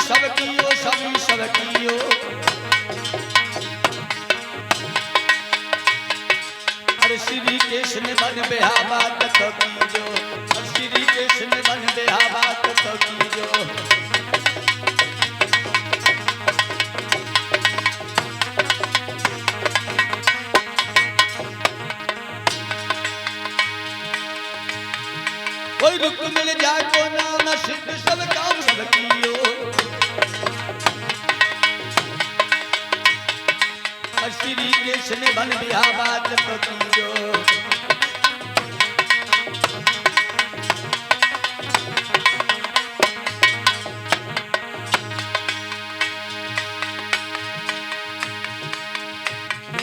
सब कियो सभी सब कियो। अरे श्री कृष्ण बन बेहा बात तो कीजो, श्री कृष्ण बन बेहा बात तो कीजो। कोई रुक मिल जाको नाम सिद्ध सब काम सब कियो। श्री कृष्ण बन बिहा बात तो कीजो।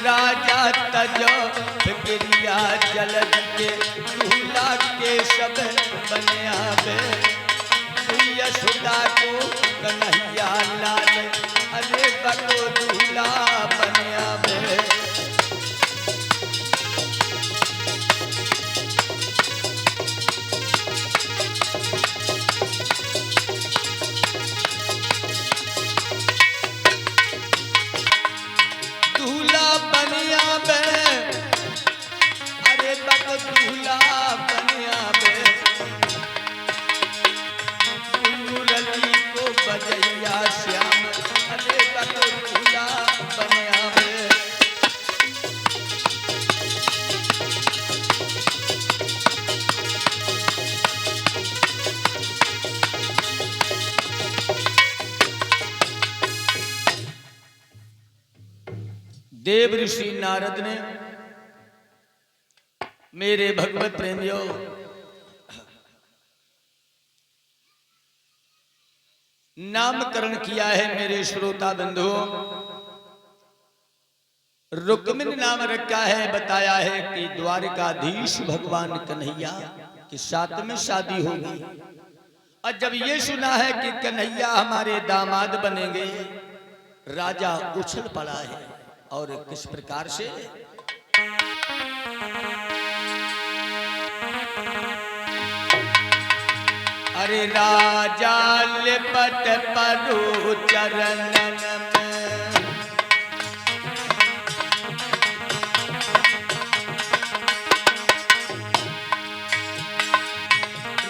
राजा तजो फिक्रिया जलद के दूल्हा के सब बने आवे। यशोदा को कन्हैया लाल अरे बको दूल्हा बने आवे। दूल्हा बने आवे अरे बको दूल्हा बने आवे। बजैया श्याम अरे बको दूल्हा बने आवे। देव ऋषि नारद ने मेरे भगवत प्रेमियों नामकरण किया है। मेरे श्रोता बंधुओं रुक्मिणी नाम रखा है। बताया है कि द्वारिकाधीश भगवान कन्हैया के साथ में शादी होगी। और जब ये सुना है कि कन्हैया हमारे दामाद बनेंगे, राजा उछल पड़ा है। और किस प्रकार से अरे राजा लिपट पड़ो चरणन में।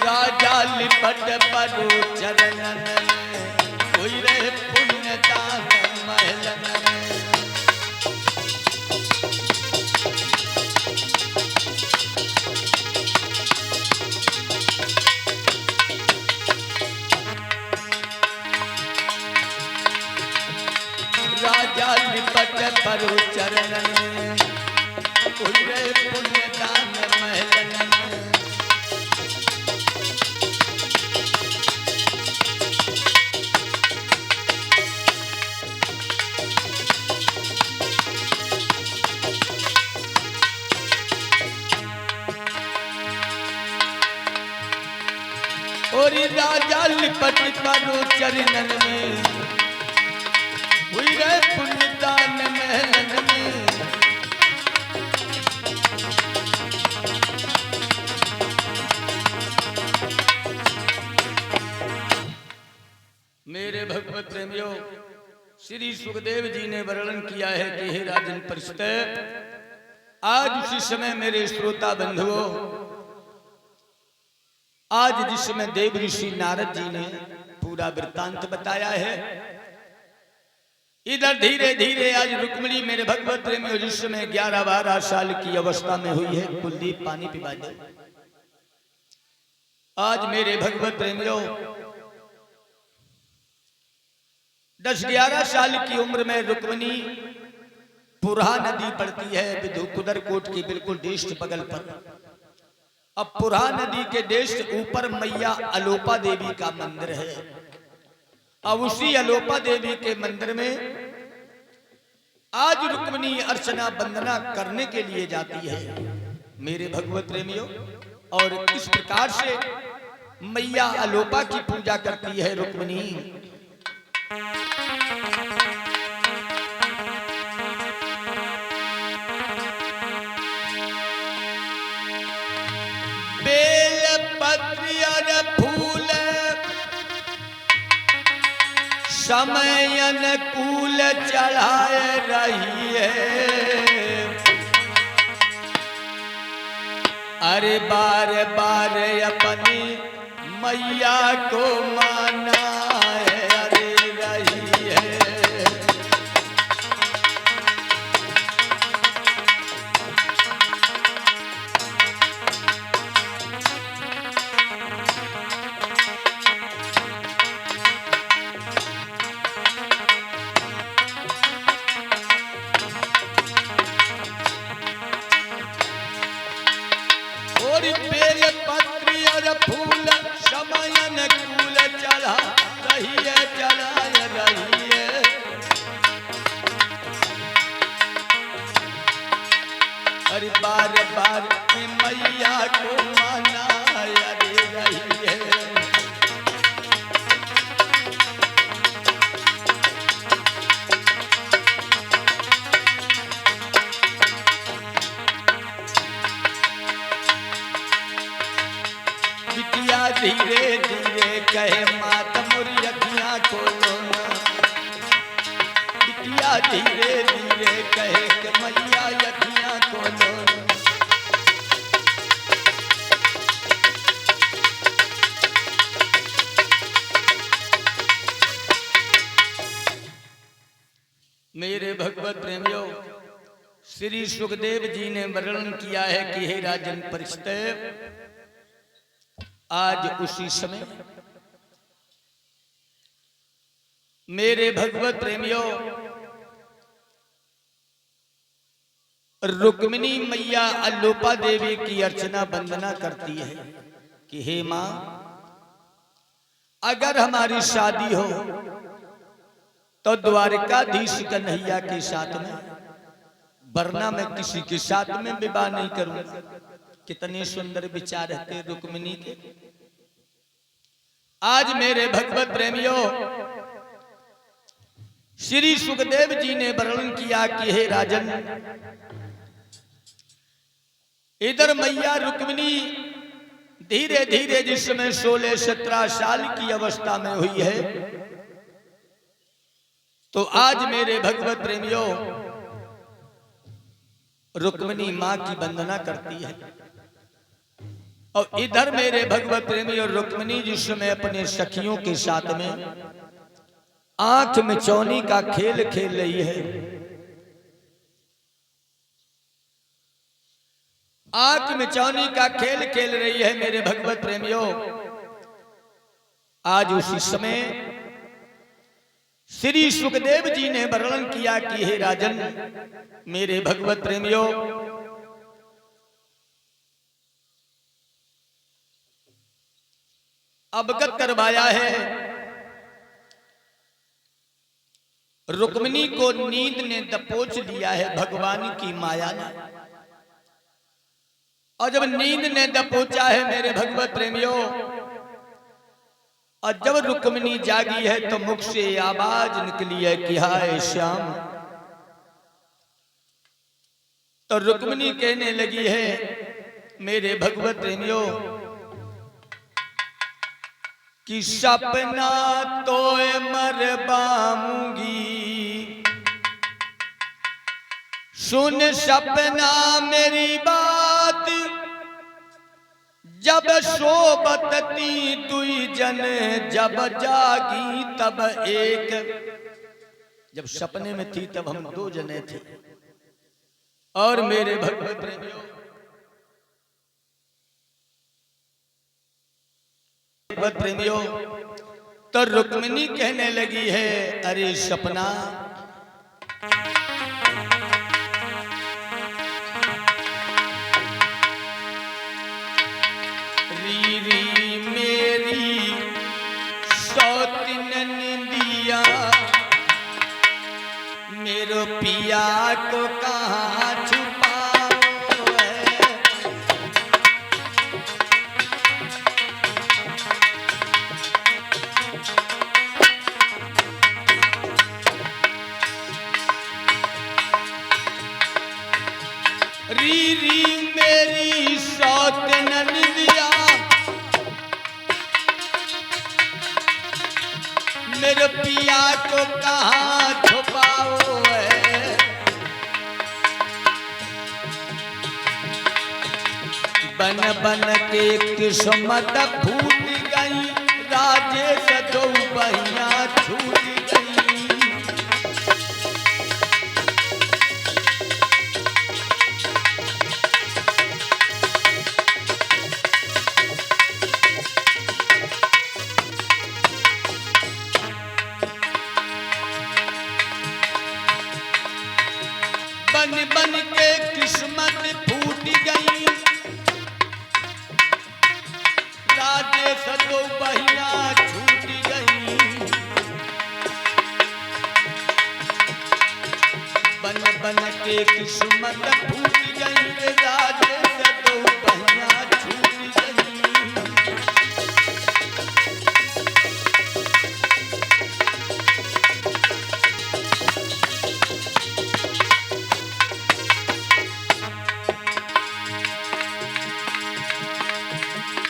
राजा लिपट पड़ो चरणन में। कोई रहे पुण्यदान महलन में। राजा लिपट पड़ो चरणन में। कोई रहे पुण्यदान महलन में। और राजा लिपट पड़ो चरणन में। हुई रे पुण्यदान महलन में। मेरे भगवत प्रेमियों श्री सुखदेव जी ने वर्णन किया है कि हे राजन परिषद, आज उसी समय मेरे श्रोता बंधुओं, आज जिस समय देव ऋषि नारद जी ने पूरा वृत्तांत बताया है, इधर धीरे धीरे आज रुक्मिणी मेरे भगवत प्रेमियों जिस समय 11-12 साल की अवस्था में हुई है। कुलदीप पानी पिला दे। आज मेरे भगवत प्रेमियों 10-11 साल की उम्र में रुक्मिणी पुरहा नदी पड़ती है विदुकुदरकोट की बिल्कुल देश बगल पर। अब पुरहा नदी के देश ऊपर मैया अलोपा देवी का मंदिर है। अब उसी अलोपा देवी के मंदिर में आज रुक्मिणी अर्चना वंदना करने के लिए जाती है मेरे भगवत प्रेमियों। और किस प्रकार से मैया अलोपा की पूजा करती है रुक्मिणी। बेल पत्र और फूल समय अनुकूल चढ़ाए रही है। अरे बार बार अपनी मैया को माना है, अरे रही है। बेल पत्री और फूल समय अनुकूल चढ़ा रही है, चढ़ा रही है। अरे बार बार मैया को माना अरे रही है। धीरे धीरे कहे मात मोरी अखियां खोलो ना, बिटिया धीरे धीरे कहे कि मैया अखियां खोलो ना। मेरे भगवत प्रेमियों, श्री सुखदेव जी ने वर्णन किया है कि हे राजन परीक्षित, आज उसी समय मेरे भगवत प्रेमियों रुक्मिणी मैया अल्लोपा देवी की अर्चना वंदना करती है कि हे मां, अगर हमारी शादी हो तो द्वारकाधीश कन्हैया के साथ में, वरना मैं किसी के साथ में विवाह नहीं करूंगा। कितने सुंदर विचार रहते रुक्मिणी के। आज मेरे भगवत प्रेमियों, श्री सुखदेव जी ने वर्णन किया कि हे राजन, इधर मैया रुक्मिणी धीरे धीरे जिस समय 16-17 साल की अवस्था में हुई है, तो आज मेरे भगवत प्रेमियों रुक्मिणी मां की वंदना करती है। और इधर मेरे भगवत प्रेमी और रुक्मिणी जिस समय अपने सखियों के साथ में आंख मिचौनी का खेल खेल रही है, आंख मिचौनी का खेल खेल रही है मेरे भगवत प्रेमियों। आज उसी समय श्री सुखदेव जी ने वर्णन किया कि हे राजन, मेरे भगवत प्रेमियों, अवगत करवाया है रुक्मिणी को नींद ने दबोच लिया है भगवान की माया ने। और जब नींद ने दबोचा है मेरे भगवत प्रेमियों, और जब रुक्मिणी जागी है तो मुख से आवाज निकली है कि हाय श्याम। तो रुक्मिणी कहने लगी है मेरे भगवत प्रेमियों कि सपना तो मर बामूंगी, सुन सपना मेरी बात, जब सोबतती दुई जन जब जागी तब एक। जब सपने में थी तब हम 2 जने थे। और मेरे भगवत प्रेमियों, भगवत प्रेमियों, तो रुक्मिणी कहने लगी है अरे सपना, री मेरी सौतिन निंदिया, मेरो पिया को कहाँ छुपाओ है। री मेरी सौतिन निंदिया, मेरे पिया को कहाँ छुपाओ है, बन बन के किस्मत फूट गई, राजेश दो बहिया छूट गई। बन बन के किस्मत फूट गई, राजेश दो बहिया छूट गई। बन बन के किस्मत फूट गई, राजेश दो बहिया छूट गई।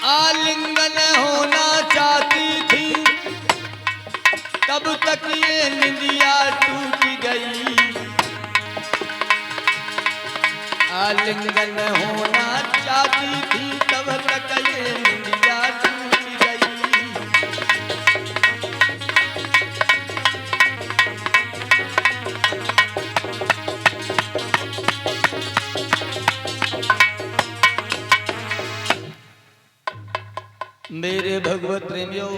आलिंगन होना चाहती थी, तब तक ये निंदिया टूट गई। आलिंगन होना चाहती थी, तब तक ये निंदिया टूट गई। मेरे भगवत प्रेमियों,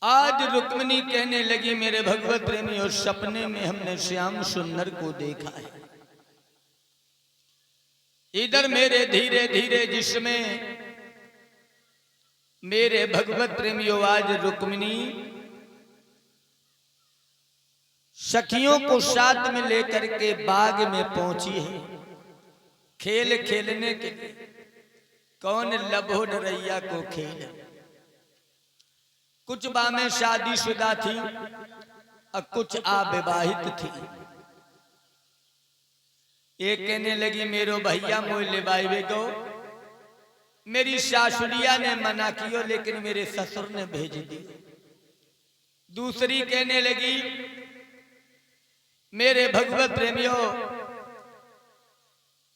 आज रुक्मिणी कहने लगी, मेरे भगवत प्रेमियों, सपने में हमने श्याम सुंदर को देखा है। इधर मेरे धीरे धीरे जिसमें मेरे भगवत प्रेमियों आज रुक्मिणी सखियों को साथ में लेकर के बाग में पहुंची है खेल खेलने के लिए। कौन लबो डरैया को खेल, कुछ बामें शादीशुदा थी और कुछ अविवाहित थी। एक कहने लगी, मेरो भैया मोह ले बाइबे को, मेरी सासुरिया ने मना कियो लेकिन मेरे ससुर ने भेज दी। दूसरी कहने लगी, मेरे भगवत प्रेमियों,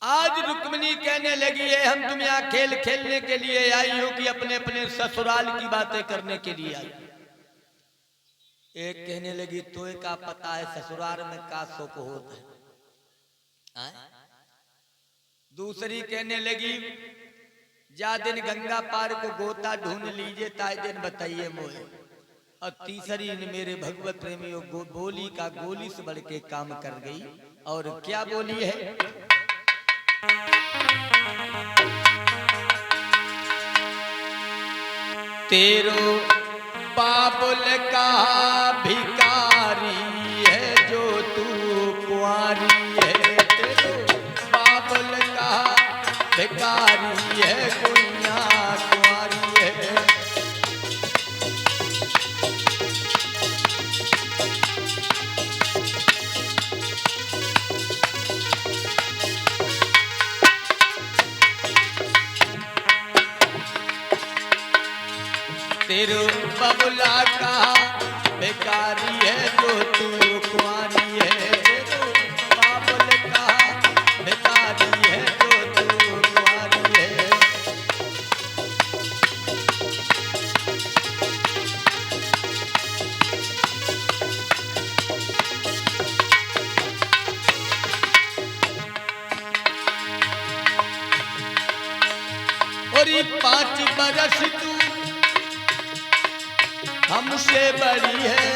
आज रुक्मिणी कहने लगी है, हम तुम यहाँ खेल खेलने के लिए आई हो कि अपने अपने ससुराल की बातें करने के लिए आई। एक कहने लगी, तो का पता है ससुराल में का सुख होता है। दूसरी कहने लगी, जा दिन गंगा पार को गोता ढूंढ लीजिए, ताए दिन बताइए मोहे। और तीसरी मेरे भगवत प्रेमियों बोली का गोली से बढ़ के काम कर गई। और क्या बोली है, तेरो बाबुल का भिकारी है जो तू कुंवारी है। तेरो बाबुल का भिकारी है, गुइया कुंवारी है। तेरो बबुला का बेकारी है जो तू कुंवारी है। तेरो बाबुल का बेकारी है जो तू कुंवारी है। और ये 5 बरस तू हमसे बड़ी है,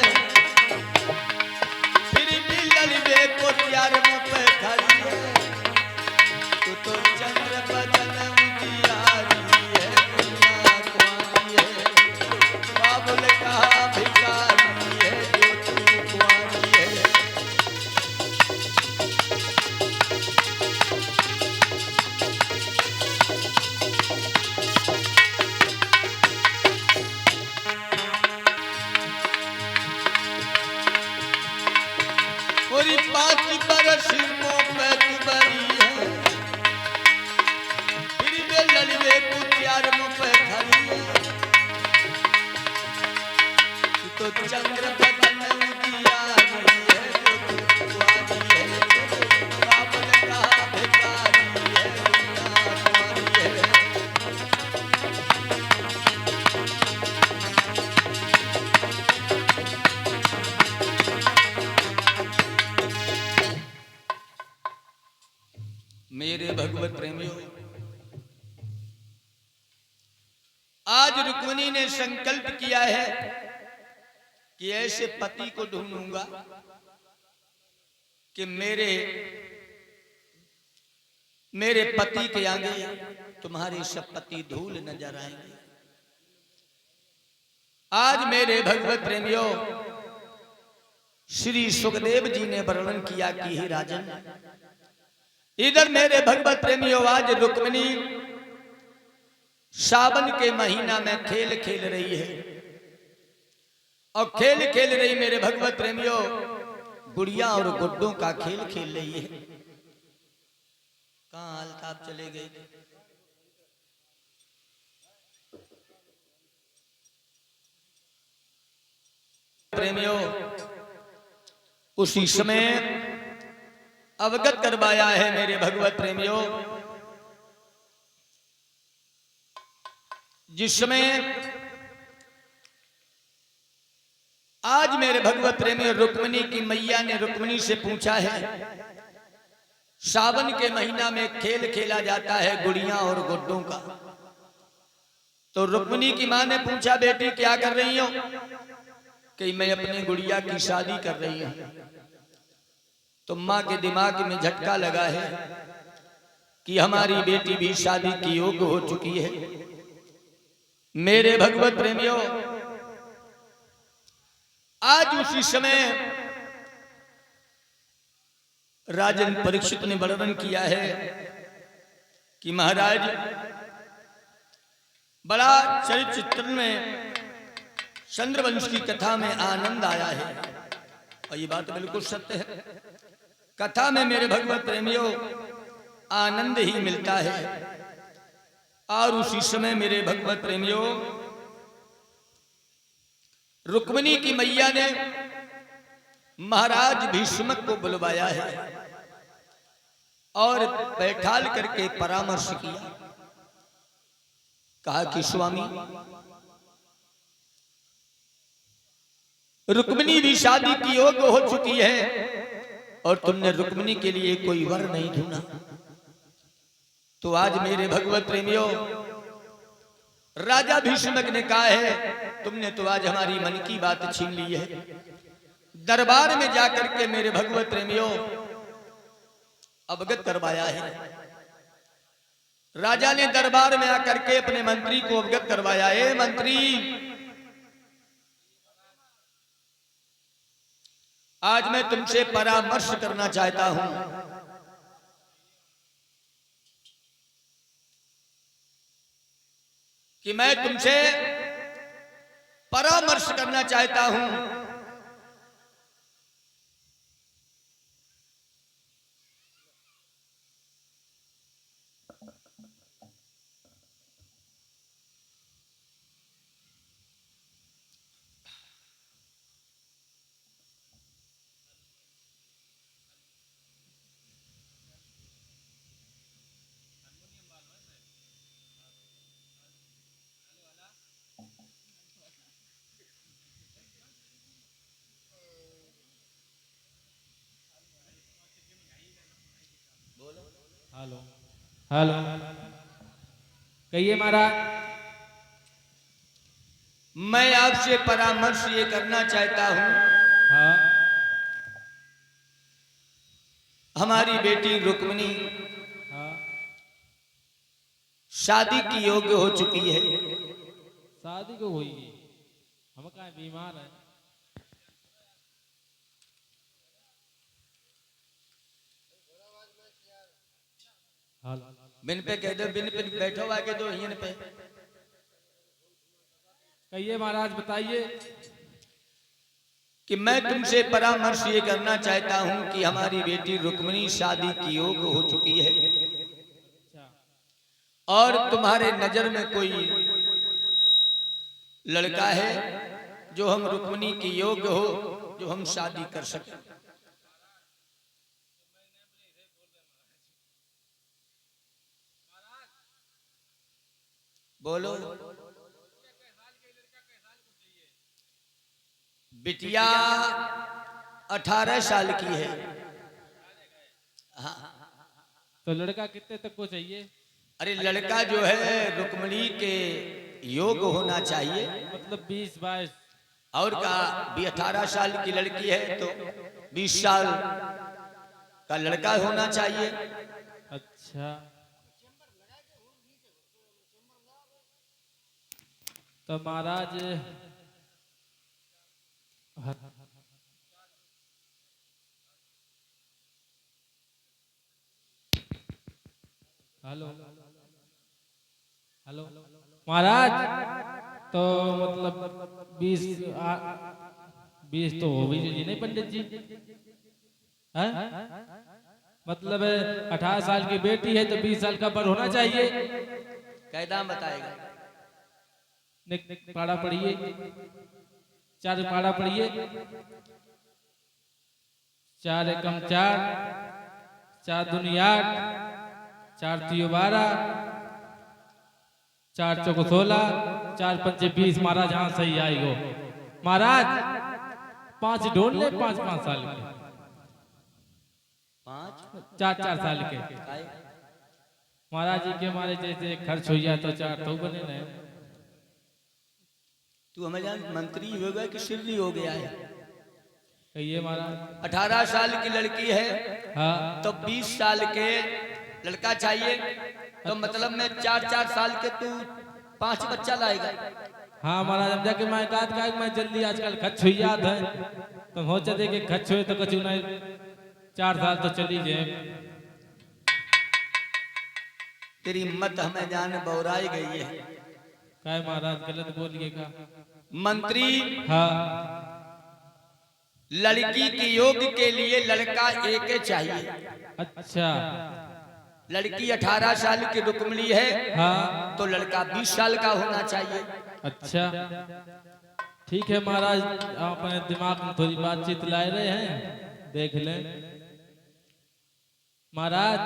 फिर भी ललबे को प्यार मुँह पे खड़ी है। तू तो चंद्र बदन उजियारी है, गुइया कुंवारी है। बाबुल का भिखारी है जो तू कुंवारी है। और 5 बरस को पे तू बड़ी है, फिर भी ललबे को प्यार मुँह पे खड़ी है। तो चंद्र बदन उजियारी है, जो कुंवारी है, बाबुल का भिखारी है, दुनिया तुम्हारी है। मेरे भगवत प्रेमियों, आज रुक्मिणी ने संकल्प किया है कि ऐसे पति को ढूंढूंगा कि मेरे पति के आगे तुम्हारे सब पति धूल नजर आएंगे। आज मेरे भगवत प्रेमियों, श्री सुखदेव जी ने वर्णन किया कि हे राजन, इधर मेरे भगवत प्रेमियों आज रुक्मिणी सावन के महीना में खेल खेल रही है, और खेल खेल रही मेरे भगवत प्रेमियों गुड़िया और गुड्डों का खेल खेल रही है। कहाँ आलताप चले गए? प्रेमियों, उसी समय अवगत करवाया है मेरे भगवत प्रेमियों, जिस समय आज मेरे भगवत प्रेमी रुक्मिणी की मैया ने रुक्मिणी से पूछा है, सावन के महीना में खेल खेला जाता है गुड़िया और गुड्डों का। तो रुक्मिणी की मां ने पूछा, बेटी क्या कर रही हो? कि मैं अपनी गुड़िया की शादी कर रही हूं। तो मां के दिमाग में झटका लगा है कि हमारी बेटी भी शादी की योग्य हो चुकी है। मेरे भगवत प्रेमियों, आज उसी समय राजन परीक्षित ने वर्णन किया है कि महाराज, बड़ा चरित्र में चंद्रवंश की कथा में आनंद आया है, और ये बात बिल्कुल सत्य है। कथा में मेरे भगवत प्रेमियों आनंद ही मिलता है। और उसी समय मेरे भगवत प्रेमियों रुक्मिणी की मैया ने महाराज भीष्म को बुलवाया है और बैठाल करके परामर्श किया। कहा कि स्वामी, रुक्मिणी भी शादी की योग्य हो चुकी है और तुमने रुक्मिणी के लिए कोई वर नहीं ढूंढा। तो आज मेरे भगवत प्रेमियों राजा भीष्मक ने कहा है, तुमने तो आज हमारी मन की बात छीन ली है। दरबार में जाकर के मेरे भगवत प्रेमियों अवगत करवाया है। राजा ने दरबार में आकर के अपने मंत्री को अवगत करवाया, ए मंत्री, आज मैं तुमसे परामर्श करना चाहता हूं। कि मैं तुमसे परामर्श करना चाहता हूं। हेलो हेलो, कहिए महाराज। मैं आपसे परामर्श ये करना चाहता हूं। हाँ, हमारी बेटी रुक्मिणी हाँ, शादी की योग्य हो चुकी है। शादी को हुई, हम कहा बीमार है। बिन पे कह दो, बिन पे बैठो आके दो हिन पे। कहिए महाराज, बताइए। कि मैं तुमसे परामर्श ये करना चाहता हूं कि हमारी बेटी रुक्मिणी शादी की योग्य हो चुकी है और तुम्हारे नजर में कोई लड़का है जो हम रुक्मिणी की योग्य हो, जो हम शादी कर सकें। बोलो। बिटिया 18 साल की है। हाँ। तो लड़का कितने तक को चाहिए? अरे लड़का जो है रुक्मिणी के योग्य होना चाहिए। मतलब 20-22। और का भी 18 साल की लड़की है तो 20 साल का लड़का होना चाहिए। अच्छा, तो महाराज हेलो हेलो महाराज, तो मतलब 20 तो हो गई जी नहीं पंडित जी? हैं? मतलब 18 साल की बेटी है तो 20 साल का बर होना चाहिए। कैदा बताएगा। पाड़ा पढ़िए, 4 पाड़ा पढ़िए। 4 एकम 4, 4 दूनी 8, 4 तियो 12, 4 चौको 16, 4 पंचे 20। महाराज हाँ सही आई हो महाराज। 5 ढूंढ ले, 5-5 साल के, 4-4 साल के महाराज जी के। हमारे जैसे खर्च हो गया तो 4 तो बने रहे। तू हमें जान मंत्री होगा कि सिरली हो गया है? कहिए महाराज। 18 साल की लड़की है हाँ, तो 20 साल के लड़का चाहिए, तो मतलब में 4-4 साल के तू 5 बच्चा लाएगा। हाँ महाराज, अब जाके मैं कहा मैं जल्दी आजकल खर्च हुई याद है तो हो चले कि खर्च हुए तो कछु नहीं 4 साल तो चली जाए। तेरी मत हमें जान बौराई गई है। क्या महाराज गलत बोलिएगा। मंत्री हाँ, लड़की के योग के लिए लड़का एक चाहिए। अच्छा। लड़की 18 साल की रुक्मिणी है हाँ, तो लड़का 20 साल का होना चाहिए। अच्छा ठीक है महाराज, आप अपने दिमाग में थोड़ी बातचीत लाए रहे हैं, देख लें महाराज।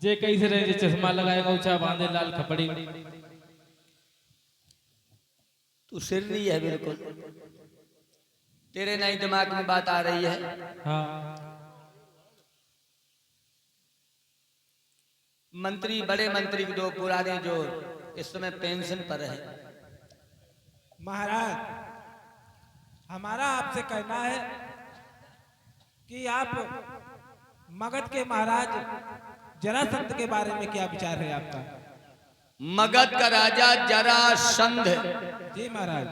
जे कैसे रहे, चश्मा लगाएगा, ऊंचा बांधे, लाल खपड़ी। तू सिरली है बिल्कुल, तेरे नहीं दिमाग में बात आ रही है। हाँ, मंत्री, बड़े मंत्री दो पुराने जो इस समय पेंशन पर है। महाराज, हमारा आपसे कहना है कि आप मगध के महाराज जरासंध के बारे में क्या विचार है आपका? मगध का राजा जरासंध। जी महाराज।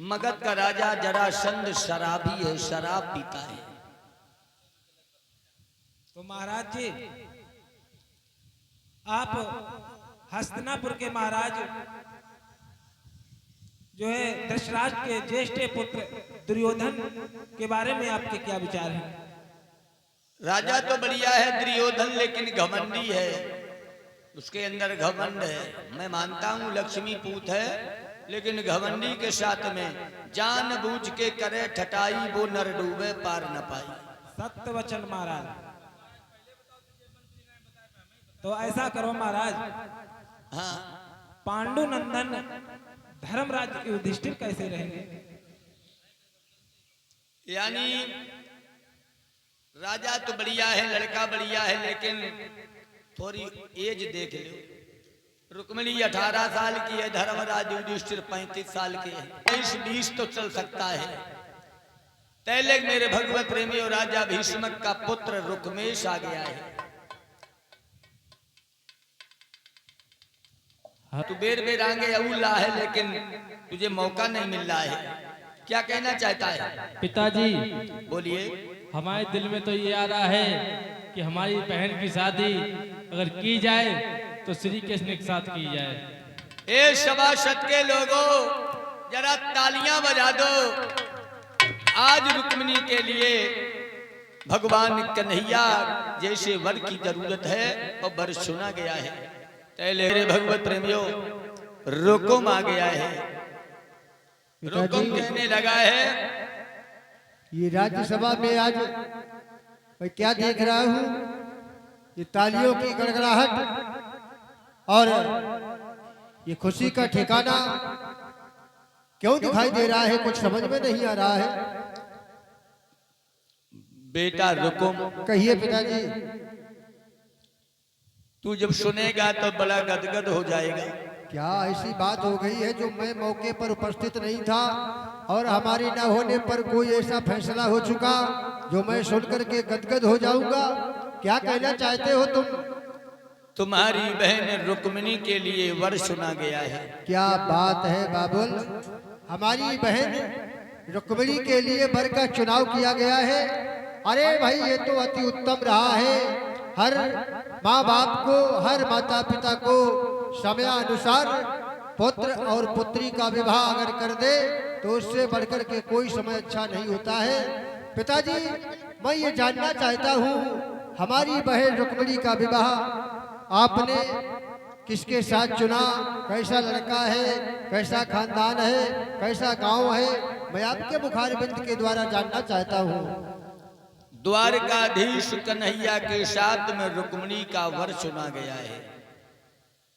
मगध का राजा जरासंध शराबी है, शराब पीता है। तो महाराज जी, आप हस्तिनापुर के महाराज जो है धृतराष्ट्र के ज्येष्ठ पुत्र दुर्योधन के बारे में आपके क्या विचार हैं? राजा तो बढ़िया है दुर्योधन, लेकिन घमंडी है, उसके अंदर घमंड है। मैं मानता हूं लक्ष्मी पूत है, लेकिन घमंडी के साथ में जानबूझ के करे ठटाई, वो नर डूबे पार न पाई। सत्य वचन महाराज। तो ऐसा करो महाराज, हाँ, पांडु नंदन धर्मराज युधिष्ठिर कैसे रहेंगे? यानी राजा तो बढ़िया है, लड़का बढ़िया है, लेकिन थोड़ी एज देख लो। रुक्मिणी 18 साल की है, धर्मराज युधिष्ठिर 35 साल के है। 19-20 तो चल सकता है। तैले मेरे भगवत प्रेमी और राजा भीष्मक का पुत्र रुक्मेश आ गया है। तू बेर बेर आगे अउला है, लेकिन तुझे मौका नहीं मिल रहा है। क्या कहना चाहता है? पिताजी बोलिए। हमारे दिल में तो ये आ रहा है कि हमारी बहन की शादी अगर की जाए तो श्री कृष्ण के साथ की जाए। ए सभासद के लोगों, जरा तालियां बजा दो। आज रुक्मिणी के लिए भगवान कन्हैया जैसे वर की जरूरत है और वर चुना गया है। पहले मेरे भगवत प्रेमियों, रुकुम आ गया है। रुकुम कहने लगा है, ये राज्यसभा में आज मैं क्या देख रहा हूँ, ये तालियों की गड़गड़ाहट और ये खुशी का ठिकाना क्यों दिखाई दे रहा है, कुछ समझ में नहीं आ रहा है। बेटा रुकुम, कहिए पिताजी। तू जब सुनेगा तो बड़ा गदगद हो जाएगा। क्या ऐसी बात हो गई है जो मैं मौके पर उपस्थित नहीं था और हमारी न होने पर कोई ऐसा फैसला हो चुका जो मैं सुनकर के गदगद हो जाऊंगा? क्या कहना चाहते हो तुम? तुम्हारी बहन रुक्मिणी के लिए वर सुना गया है। क्या बात है बाबुल, हमारी बहन रुक्मिणी के लिए वर का चुनाव किया गया है। अरे भाई, ये तो अति उत्तम रहा है। हर माँ बाप को, हर माता पिता को समयानुसार पुत्र और पुत्री का विवाह अगर कर दे तो उससे बढ़कर के कोई समय अच्छा नहीं होता है। पिताजी, मैं ये जानना चाहता हूँ, हमारी बहन रुक्मिणी का विवाह आपने किसके साथ चुना? कैसा लड़का है, कैसा खानदान है, कैसा गांव है? मैं आपके मुखारबिंद के द्वारा जानना चाहता हूँ। द्वारकाधीश कन्हैया के साथ में रुक्मिणी का वर चुना गया है।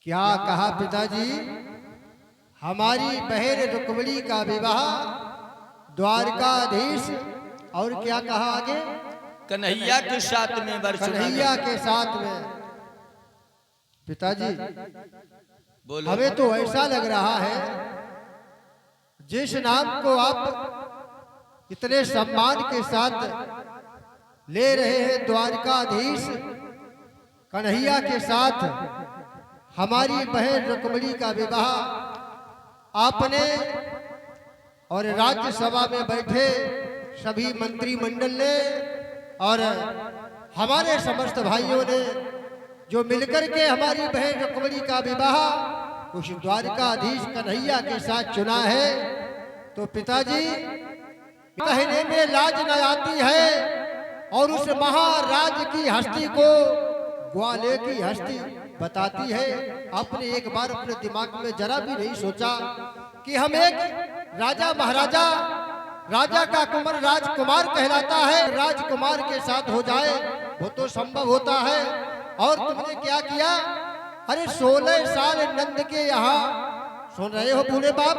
क्या कहा पिताजी? हमारी बहन रुक्मिणी का विवाह द्वारकाधीश और क्या कहा आगे? कन्हैया के साथ में वर चुना कन्हैया गया। के साथ में। पिताजी, बोलो। हमें तो ऐसा लग रहा है जिस नाम को आप इतने सम्मान के साथ ले रहे हैं, द्वारकाधीश कन्हैया के साथ हमारी बहन रुक्मिणी का विवाह आपने और राज्यसभा में बैठे सभी मंत्रिमंडल ने और हमारे समस्त भाइयों ने जो मिलकर के हमारी बहन रुक्मिणी का विवाह उस द्वारकाधीश कन्हैया के साथ चुना है, तो पिताजी कहने में लाज न आती है और उस महाराज की हस्ती को ग्वाले की हस्ती बताती है। आपने एक बार अपने दिमाग में जरा भी नहीं सोचा कि हम एक राजा महाराजा, राजा का कुंवर राजकुमार कहलाता है, राजकुमार के साथ हो जाए वो तो संभव होता है। और तुमने क्या किया? अरे 16 साल नंद के यहाँ, सुन रहे हो बूढ़े बाप,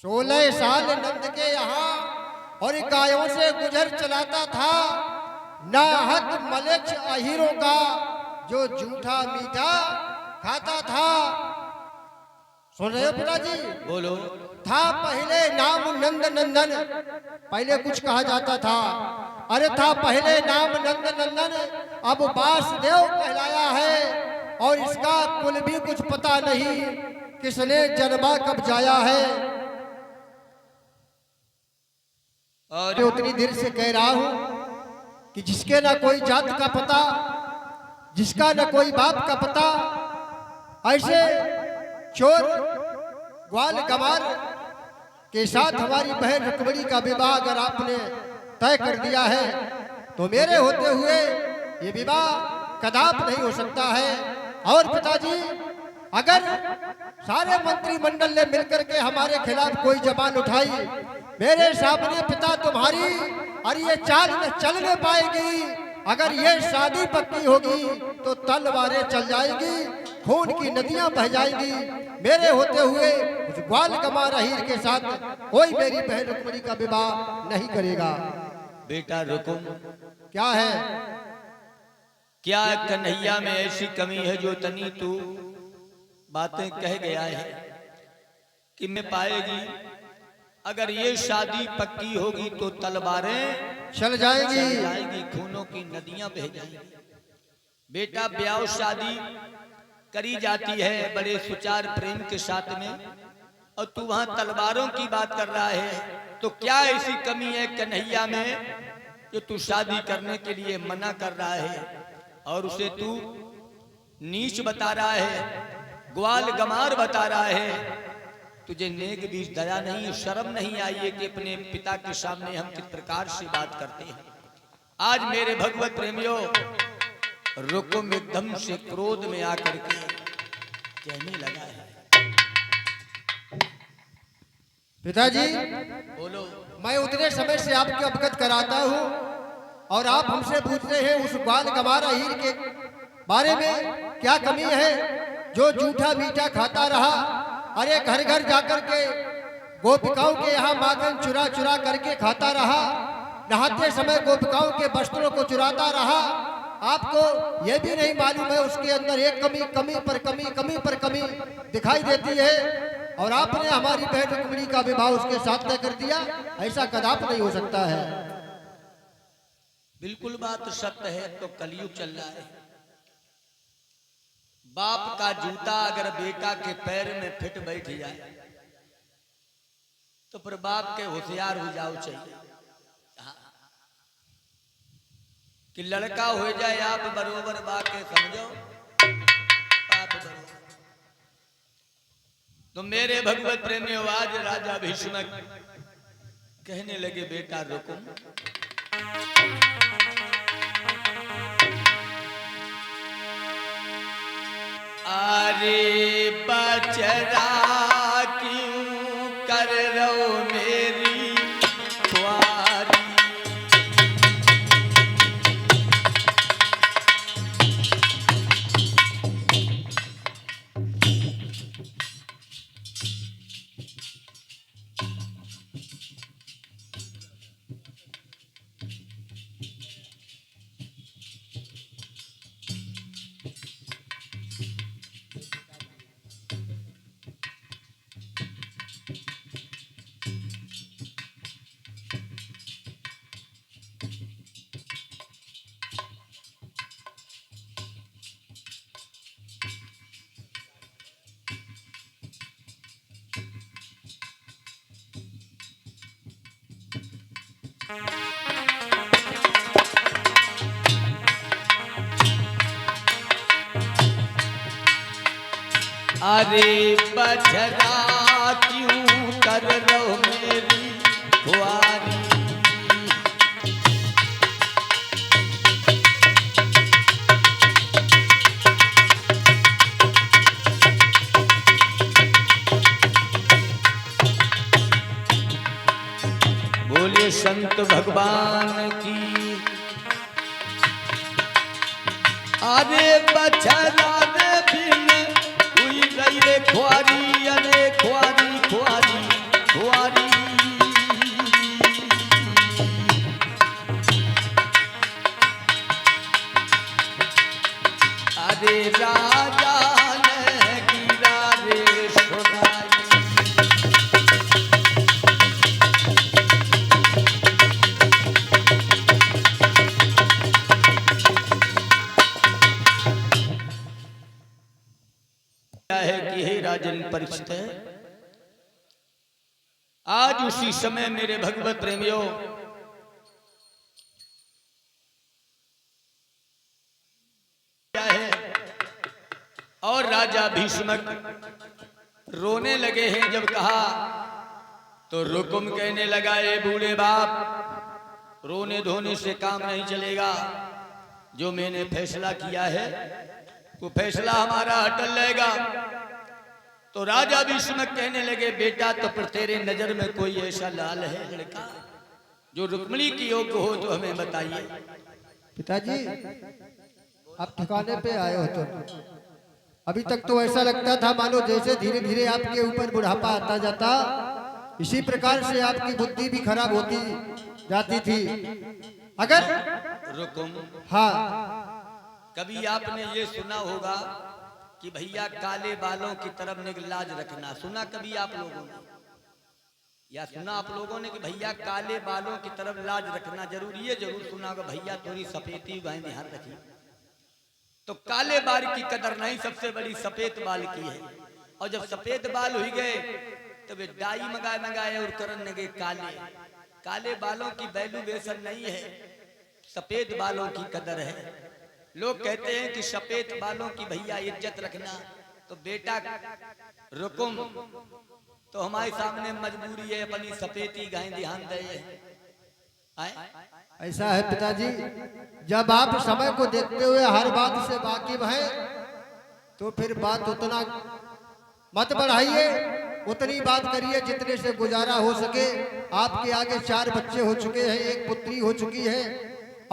16 साल नंद के यहाँ और गायों से गुजर चलाता था, नाहक मलेच्छ अहीरों का जो झूठा मीठा खाता था। सुन रहे हो पिताजी? बोलो। था पहले नाम नंद नंदन, पहले कुछ कहा जाता था। अरे था पहले नाम नंद नंदन, अब वासुदेव कहलाया है और इसका कुल भी कुछ पता नहीं किसने जन्मा कब जाया है। और उतनी देर से कह रहा हूं कि जिसके ना कोई जात का पता, जिसका ना कोई बाप का पता, ऐसे चोर ग्वाल गमार के साथ हमारी बहन रुक्मिणी का विवाह अगर आपने तय कर दिया है तो मेरे होते हुए ये विवाह कदाप नहीं हो सकता है। और पिताजी, अगर सारे मंत्रिमंडल ने मिलकर के हमारे खिलाफ कोई जबान उठाई, मेरे सामने पिता तुम्हारी और ये चाल न चलने पाएगी। अगर ये शादी पक्की होगी तो तलवारें चल जाएगी, खून की नदियां बह जाएंगी। मेरे होते हुए उस ग्वाल गमार अहीर के साथ कोई मेरी बहन रुक्मिणी का विवाह नहीं करेगा। बेटा रुकुम, क्या है? क्या कन्हैया में ऐसी कमी है जो तनी तू बातें कह गया है कि मैं पाएगी? अगर ये शादी पक्की होगी तो तलवारें चल जाएगी, खूनों की नदियां बह जाएंगी। बेटा, ब्याह शादी करी जाती है बड़े सुचार प्रेम के साथ में, और तू वहां तलवारों की बात कर रहा है। तो क्या ऐसी कमी है कन्हैया में जो तू शादी करने के लिए मना कर रहा है और उसे तू नीच बता रहा है, ग्वाल गमार बता रहा है? तुझे नेक बीच दया नहीं, शर्म नहीं आई है कि अपने पिता के सामने हम किस प्रकार से बात करते हैं? आज मेरे भगवत प्रेमियों, रुकुम एकदम से क्रोध में आकर के कहने लगा है, पिताजी, बोलो। मैं उतने समय से आपको अवगत कराता हूँ और आप हमसे पूछते हैं उस ग्वाल गंवारा हीर के बारे में क्या कमी है जो जूठा मीठा खाता रहा। अरे घर घर जाकर के गोपिकाओं के यहाँ माखन चुरा चुरा करके खाता रहा, नहाते समय गोपिकाओं के वस्त्रों को चुराता रहा। आपको यह भी नहीं मालूम है उसके अंदर एक कमी पर कमी दिखाई देती है और आपने हमारी बहन रुक्मिणी का विवाह उसके साथ तय कर दिया। ऐसा कदाप नहीं हो सकता है। बिल्कुल बात सत्य है। तो कलयुग चल रहा है। बाप का जूता अगर बेटा के पैर में फिट बैठ जाए तो फिर बाप के होशियार हो जाओ चाहिए। कि लड़का हो जाए आप बरोबर बाके समझो आप बरोबर। तो मेरे भगवत प्रेमियों, आज राजा भीष्म कहने लगे बेटा रुको। अरे बचरा क्यों कर रहो मेरी ख्वारी। अरे बचरा क्यों कर रहो मेरी ख्वारी। बोलिए संत भगवान की। अरे बचरा रे बिन हुई गई रे ख्वारी। अरे ख्वारी ख्वारी ख्वारी। अरे राजा ने गिरा रे सोनाई। है कि हे राजन परीक्षित, आज उसी समय मेरे भगवत प्रेमियों क्या है और राजा भीष्म रोने लगे हैं। जब कहा तो रुकुम कहने लगा, ए बूढ़े बाप, रोने धोने से काम नहीं चलेगा। जो मैंने फैसला किया है वो फैसला हमारा अटल रहेगा। तो राजा भीष्म कहने लगे, बेटा तो पर तेरे नजर में कोई ऐसा लाल है लड़का जो रुक्मिणी की योग्य हो तो हमें बताइए। पिताजी, आप ठिकाने पे आए हो तो अभी तक तो ऐसा लगता था मानो जैसे धीरे धीरे आपके ऊपर बुढ़ापा आता जाता, इसी प्रकार से आपकी बुद्धि भी खराब होती जाती थी। अगर रुकुम, हाँ, कभी आपने ये सुना होगा कि भैया काले बालों की तरफ लाज रखना, सुना कभी आप लोगों ने? या सुना आप लोगों ने कि भैया काले बालों की तरफ लाज रखना जरूरी है? जरूर सुना होगा भैया थोड़ी सफेदी गाय ध्यान रखिए। तो काले बाल की कदर नहीं, सबसे बड़ी सफेद बाल की है। और जब सफेद बाल हो गए तो वे डाई मंगाए और करन लगे काले। काले बालों की वैल्यूएशन नहीं है, सफेद बालों की कदर है। लोग कहते हैं कि सफेद बालों की भैया इज्जत रखना। तो बेटा रुकुम, तो हमारे सामने मजबूरी है, अपनी सफेदी गाय ध्यान दे। ऐसा है पिताजी, जब आप समय को देखते हुए हर बात से वाकिफ हैं तो फिर बात उतना मत बढ़ाइए उतनी बात करिए जितने से गुजारा हो सके। आपके आगे 4 बच्चे हो चुके हैं, 1 पुत्री हो चुकी है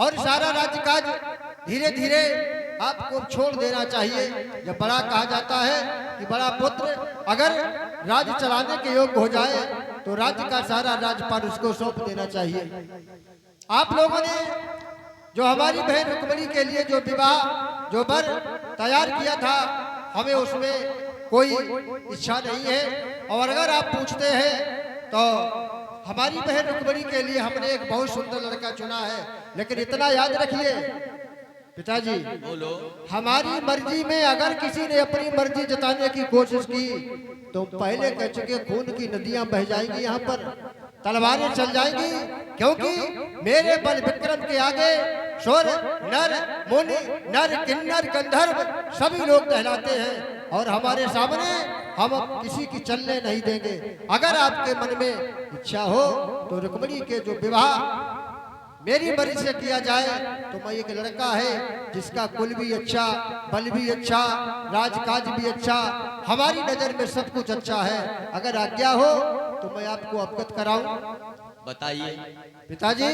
और सारा राज्यकाज धीरे धीरे आपको छोड़ देना चाहिए। जब बड़ा कहा जाता है कि बड़ा पुत्र अगर राज्य चलाने के योग्य हो जाए तो राज्य का सारा राजपाट उसको सौंप देना चाहिए। आप लोगों ने जो हमारी बहन रुक्मिणी के लिए जो विवाह जो वर तैयार किया था, हमें उसमें कोई इच्छा नहीं है। और अगर आप पूछते हैं तो हमारी बहन रुक्मिणी के लिए हमने एक बहुत सुंदर लड़का चुना है। लेकिन इतना याद रखिए पिताजी, बोलो। हमारी मर्जी में अगर किसी ने अपनी मर्जी जताने की कोशिश की तो पहले कह चुके खून की नदियां बह जाएंगी, यहाँ पर तलवारें चल जाएंगी। क्योंकि मेरे बल विक्रम के आगे स्वर नर मुनि नर किन्नर गंधर्व सभी लोग कहलाते हैं और हमारे सामने हम किसी की चलने नहीं देंगे। अगर आपके मन में इच्छा हो तो रुक्मिणी के जो विवाह मेरी मर्जी से किया जाए तो मैं एक लड़का है जिसका कुल भी अच्छा, बल भी अच्छा, राजकाज भी अच्छा, हमारी नजर में सब कुछ अच्छा है। अगर आज्ञा हो तो मैं आपको अवगत कराऊं। बताइए। पिताजी,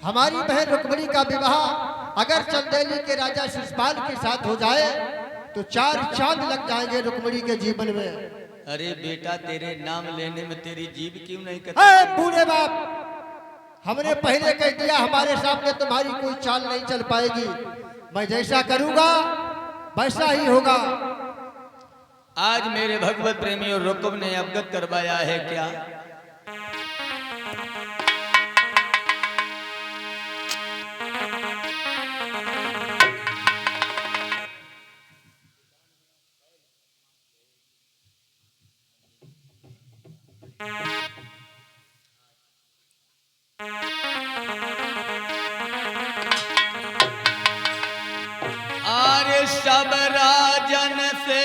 हमारी बहन रुक्मिणी का विवाह अगर चंदेली के राजा शिशुपाल के साथ हो जाए तो 4 चांद लग जाएंगे रुक्मिणी के जीवन में। अरे बेटा, तेरे नाम लेने में तेरी जीभ क्यों नहीं करती? बूढ़े बाप, हमने पहले कह दिया हमारे सामने तुम्हारी कोई चाल नहीं चल पाएगी। मैं जैसा करूंगा वैसा ही होगा। आज मेरे भगवत प्रेमी और रुक्म ने अवगत करवाया है क्या? सब राजन से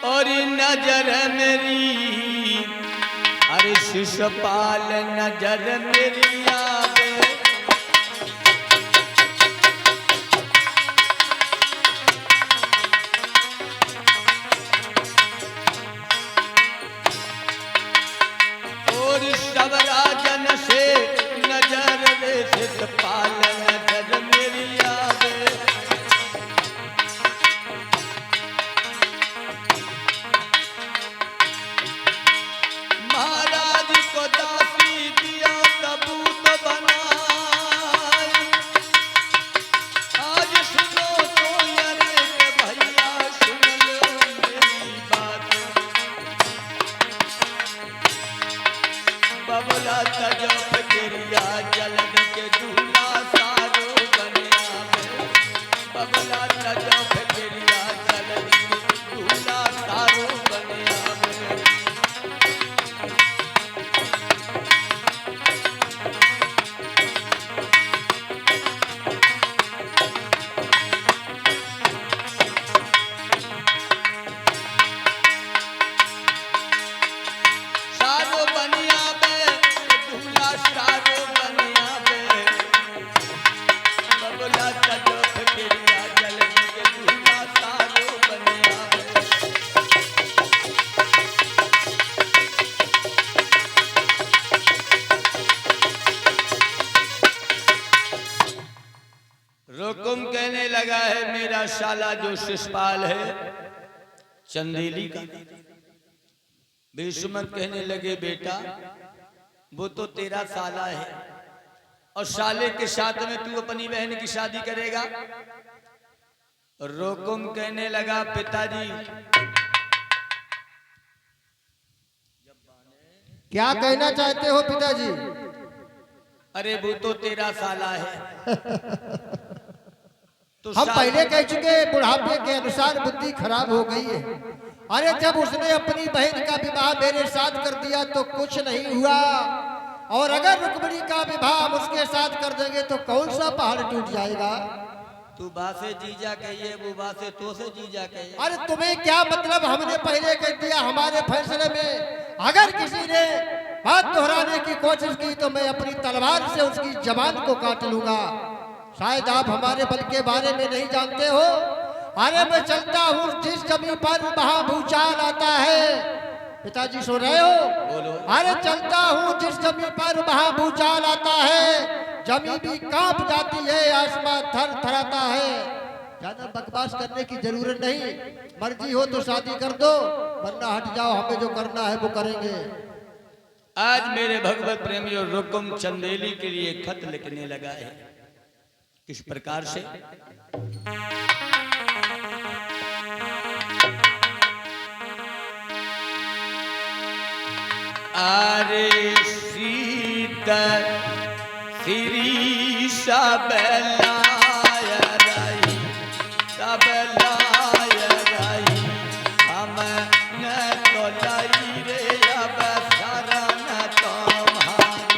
और नजर मेरी, अरे शिशुपाल नजर मेरी आवे। और सब राजन से नजर रे शिशुपाल नजर मेरी आवे। रुकुम कहने लगा है मेरा शाला जो शिशुपाल है चंदेली का। भीष्मक कहने लगे बेटा वो तो तेरा साला है और साले के साथ में तू अपनी बहन की शादी करेगा। रुकुम कहने लगा पिताजी। क्या कहना चाहते हो पिताजी? अरे वो तो तेरा साला है। तो हम पहले कह चुके बुढ़ापे के अनुसार बुद्धि खराब हो गई है। अरे जब उसने अपनी बहन का विवाह मेरे साथ कर दिया तो कुछ नहीं हुआ, और अगर रुक्मिणी का विवाह हम उसके साथ कर देंगे तो कौन सा पहाड़ टूट जाएगा। तू बासे जीजा कहिए, वो बासे तो से जीजा कहिए। अरे तुम्हें क्या मतलब? हमने पहले कह दिया हमारे फैसले में अगर किसी ने बात दोहराने की कोशिश की तो मैं अपनी तलवार से उसकी जबान को काट लूंगा। शायद आप हमारे बल के बारे में नहीं जानते हो। अरे मैं चलता हूँ जिस जमीन पर वहां भूचाल आता है, पिताजी सो रहे हो? बोलो। अरे चलता हूँ जिस जमीन पर वहां भूचाल आता है, जमीन भी कांप जाती है, आसमान थर थराता है। ज्यादा बकवास करने की जरूरत नहीं, मर्जी हो तो शादी कर दो, वरना हट जाओ, हमें जो करना है वो करेंगे। आज मेरे भगवत प्रेमियों रुकुम चंदेली के लिए खत लिखने लगा है। किस प्रकार से? अरे सीता श्री सबलाय रही, सबलाय रही, हम न तो लाई रे अब शरण तुम्हारी।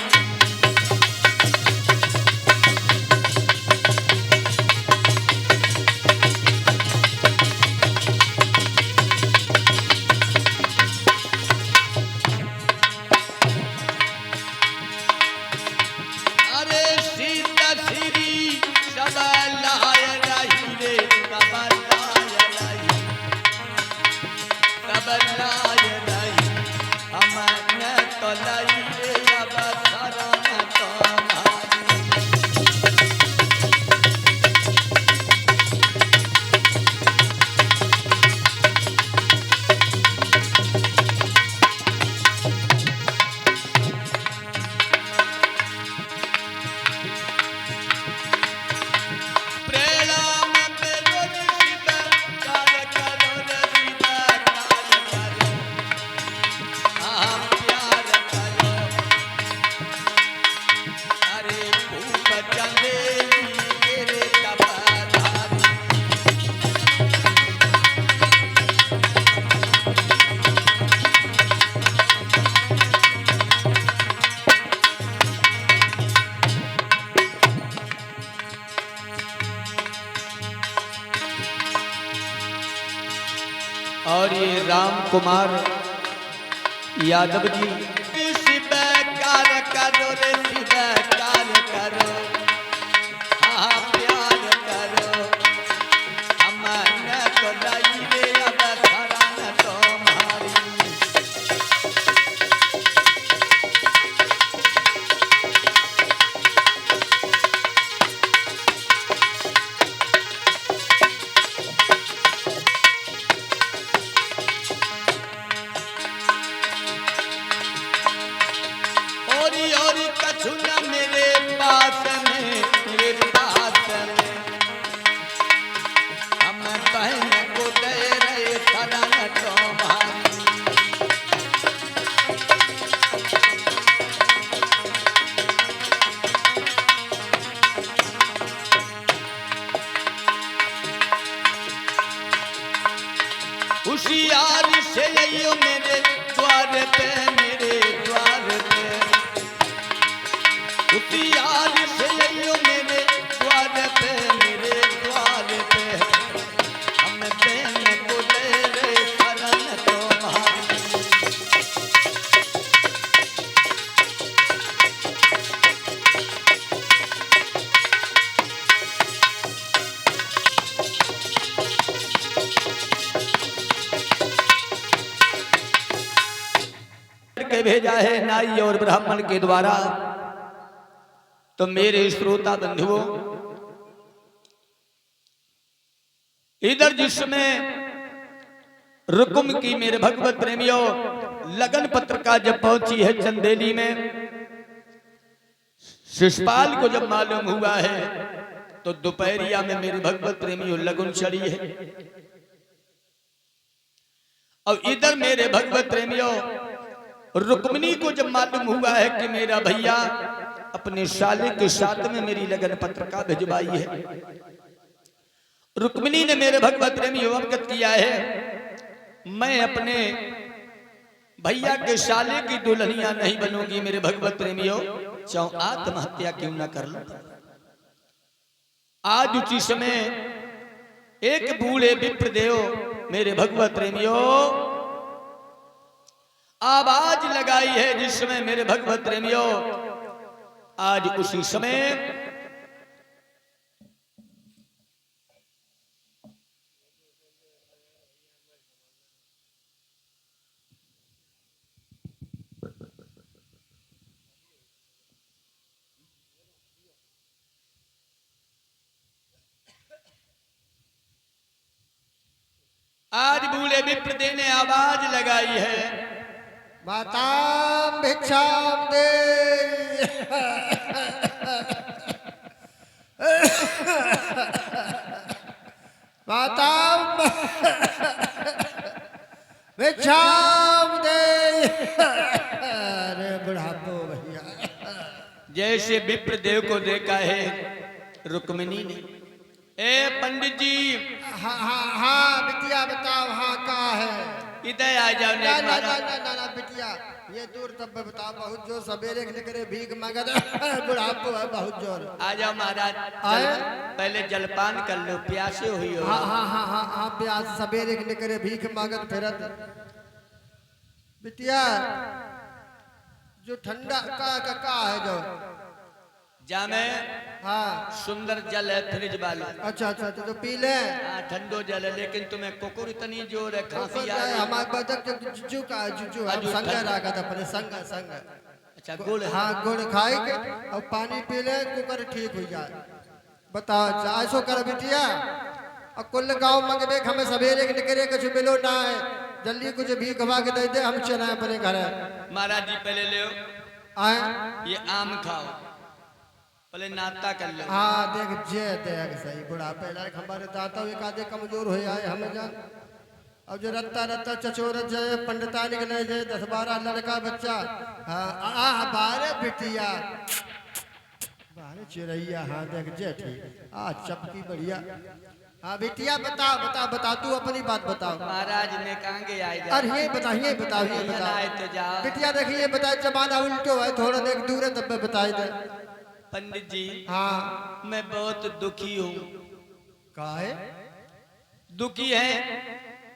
अरे सीता श्री सबलाय रही रे, सबलाय रही, सबलाय रही, हम न तो लाई रे अब शरण तुम्हारी। प्रणाम करो रे सीता, कार करो रे सीता, कार करो, आप प्यार करो। अरे भूप चंदेली तेरे कपाधारी। और ये राम कुमार यादव जी, शिव कार करो रे शिव कार करो, हाँ प्यार करो, हम न तो लाई रे अब शरण तुम्हारी। और कछु न मेरे पास में, मेरे पास में, हम बहन को दे रहे शरण तुम्हारी। होशियारी से आइयो मेरे द्वार पे, मेरे द्वार पे, होशियारी से आइयो मेरे द्वार पे, मेरे द्वार पे, हम बहन को दे रहे शरण तुम्हारी। के भेजा है नाई और ब्राह्मण के द्वारा। तो मेरे श्रोता बंधुओं, इधर जिसमें रुकुम की मेरे भगवत प्रेमियों लगन पत्रिका जब पहुंची है चंदेली में, शिषपाल को जब मालूम हुआ है तो दोपहरिया में मेरे भगवत प्रेमियों लगन चढ़ी है। और इधर मेरे भगवत प्रेमियों रुक्मिणी को जब मालूम हुआ है कि मेरा भैया अपने साले के साथ में मेरी लगन पत्रिका भिजवाई है, रुक्मिणी ने मेरे भगवत प्रेमियों अवगत किया है, मैं अपने भैया के साले की दुल्हनिया नहीं बनूंगी मेरे भगवत प्रेमियों, चाहे आत्महत्या क्यों ना कर लो। आज उसी समय एक बूढ़े विप्रदेव मेरे भगवत प्रेमियों आवाज लगाई है, जिसमें मेरे भगवत प्रेमियों आज उसी समय आज बूढ़े विप्र ने आवाज लगाई है, माताम भिक्षाम दे। माताम भिक्षाम दे। अरे बुढ़ापो भैया। जैसे विप्र देव को देखा है रुक्मिणी ने, ए पंडित जी हाँ हाँ हाँ बिटिया बताओ, हाँ कहाँ है? इधर आ जाओ। ना ना ना ना ना ना बिटिया ये दूर तब बताओ, बहुत जोर सवेरे निकले भीख मांगा बुढ़ापो है बहुत जोर। आ जाओ महाराज, आए? पहले जलपान कर लो, प्यासे हुई हो। हाँ हाँ हाँ हाँ हाँ प्यास सवेरे निकले भीख मांगत फिरत। बिटिया जो ठंडा का है जो जामे हाँ सुंदर जल है फ्रिज वाला। अच्छा अच्छा अच्छा तो पी ले। हाँ ठंडो जल है, लेकिन तुम्हें कुकुर इतनी जोर है, खांसी आ रही है। हमारे बदक जो जुजू का जुजू हम अजू संग ठंड- रखा था अपने संग संग। अच्छा गुड़ है। हाँ गुड़ खाए के और पानी पी ले, कुकर ठीक हो जाए। बताओ अच्छा ऐसो कर बिटिया। और कुल गाँव मंगबे हमें सवेरे के निकले कुछ मिलो ना है, जल्दी कुछ भी घबा के दे दे, हम चले अपने घर। महाराज जी पहले ले आए ये आम खाओ, पहले नाश्ता कर लो। हाँ देख जे देख सही बुढ़ापे लायक हमारे दाता एक आधे कमजोर हो जाए हमें जान। अब जो रत्ता रत्ता चचोर जाए पंडिता निकले जाए 10-12 लड़का बच्चा। हाँ बारे बिटिया बारे चिड़ैया। हाँ देख जे ठीक चपकी बढ़िया। हाँ बिटिया बताओ बताओ बताओ तू अपनी बात बताओ। महाराज ने कहेंगे आए अरे ये बताओ ये बताओ ये आए तो बताओ जाओ। बिटिया देखिए बताए जमाना उल्टो है, थोड़ा देख दूर है तब बताए दे। पंडित जी हाँ मैं बहुत दुखी हूँ। काहे दुखी है,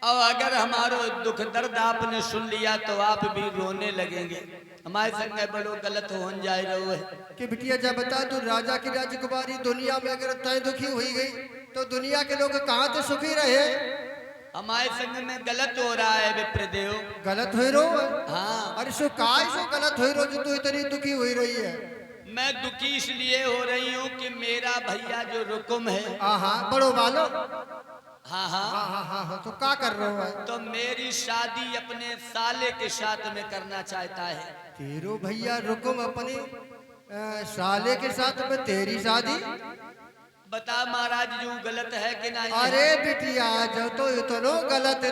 और अगर हमारो दुख दर्द आपने सुन लिया तो आप भी रोने लगेंगे। हमारे संग बड़ो गलत हो जाए रहो है कि बिटिया जब बता तू राजा की राजकुमारी दुनिया में अगर तय दुखी हुई गई तो दुनिया के लोग कहाँ से सुखी रहे? हमारे संग में गलत हो रहा है विप्रदेव। गलत हुई रो। हाँ अरे सो काय सो गलत हुई रो जो तू इतनी दुखी हुई रही है? मैं दुखी इसलिए हो रही हूँ कि मेरा भैया जो रुकुम है, हाँ बड़ो वालो। हाँ हाँ हाँ हाँ हाँ हाँ तो क्या कर रहे हो? तो मेरी शादी अपने साले के साथ में करना चाहता है। तेरो भैया रुकुम अपनी साले के साथ में तेरी शादी? बता महाराज जो गलत है कि नहीं? अरे बिटिया जो तो इतनो गलत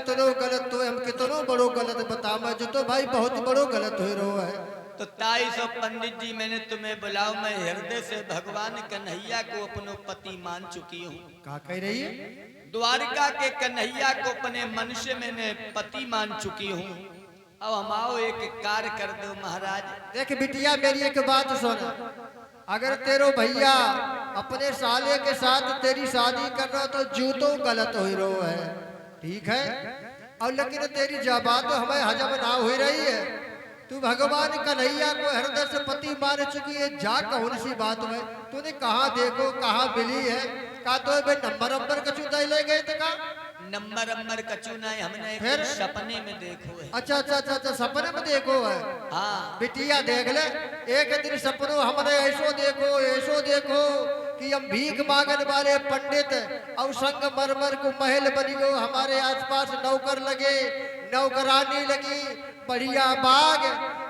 तो हम कितनो बड़ो गलत बता मैं जो तो भाई बहुत बड़ो गलत हो रो है। तो ताई सो पंडित जी मैंने तुम्हें बुलाओ, मैं हृदय से भगवान कन्हैया को अपनो पति मान चुकी हूँ। क्या कह रही है? द्वारिका के कन्हैया को अपने मन से मैंने पति मान चुकी हूँ। अब हम आओ एक कार्य कर दो महाराज। देख बिटिया मेरी एक बात सुन, अगर तेरो भैया अपने साले के साथ तेरी शादी कर रहा तो जूतो गलत हो रो है, ठीक है? और लेकिन तेरी जबात तो हमें हजम ना हो रही है। तू भगवान कन्हैया को हृदय से पति मान चुकी है, जा कौन सी बात है? तूने कहाँ देखो कहाँ मिली है? का तो नंबर कचू दे ले गए थे का? नंबर कचू नहीं, हमने फिर? सपने में देखो है। अच्छा अच्छा अच्छा अच्छा सपने में देखो है? हाँ बिटिया देख ले एक दिन सपनों हमने ऐसो देखो कि हम भीख मांगने वाले पंडित और संगमरमर को महल बनी गो, हमारे आसपास नौकर लगे, नौकरानी लगी, बढ़िया बाग।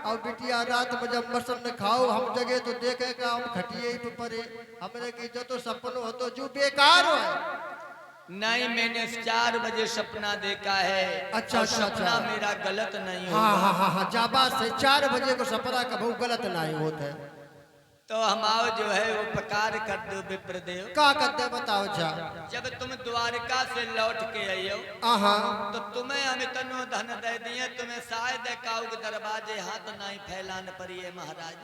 और बिटिया रात में जब मसन खाओ हम जगह तो देखे का हम खटिए पे पड़े, हमने की जो तो सपनों हो तो जो बेकार हो। नहीं, मैंने 4 बजे सपना देखा है। अच्छा, और अच्छा, सपना अच्छा। मेरा गलत नहीं हाँ होगा। हाँ हाँ हाँ जाबाज से 4 बजे को सपना कभी गलत नहीं होता है। तो हम आओ जो है वो उपकार कर दो विप्रदेव। का करते बताओ जा। जब तुम द्वारका से लौट के आयो तो तुम्हें हम इतनो धन दे दिए, तुम्हें शायद काऊ के दरवाजे हाथ नहीं फैलान पड़िए महाराज।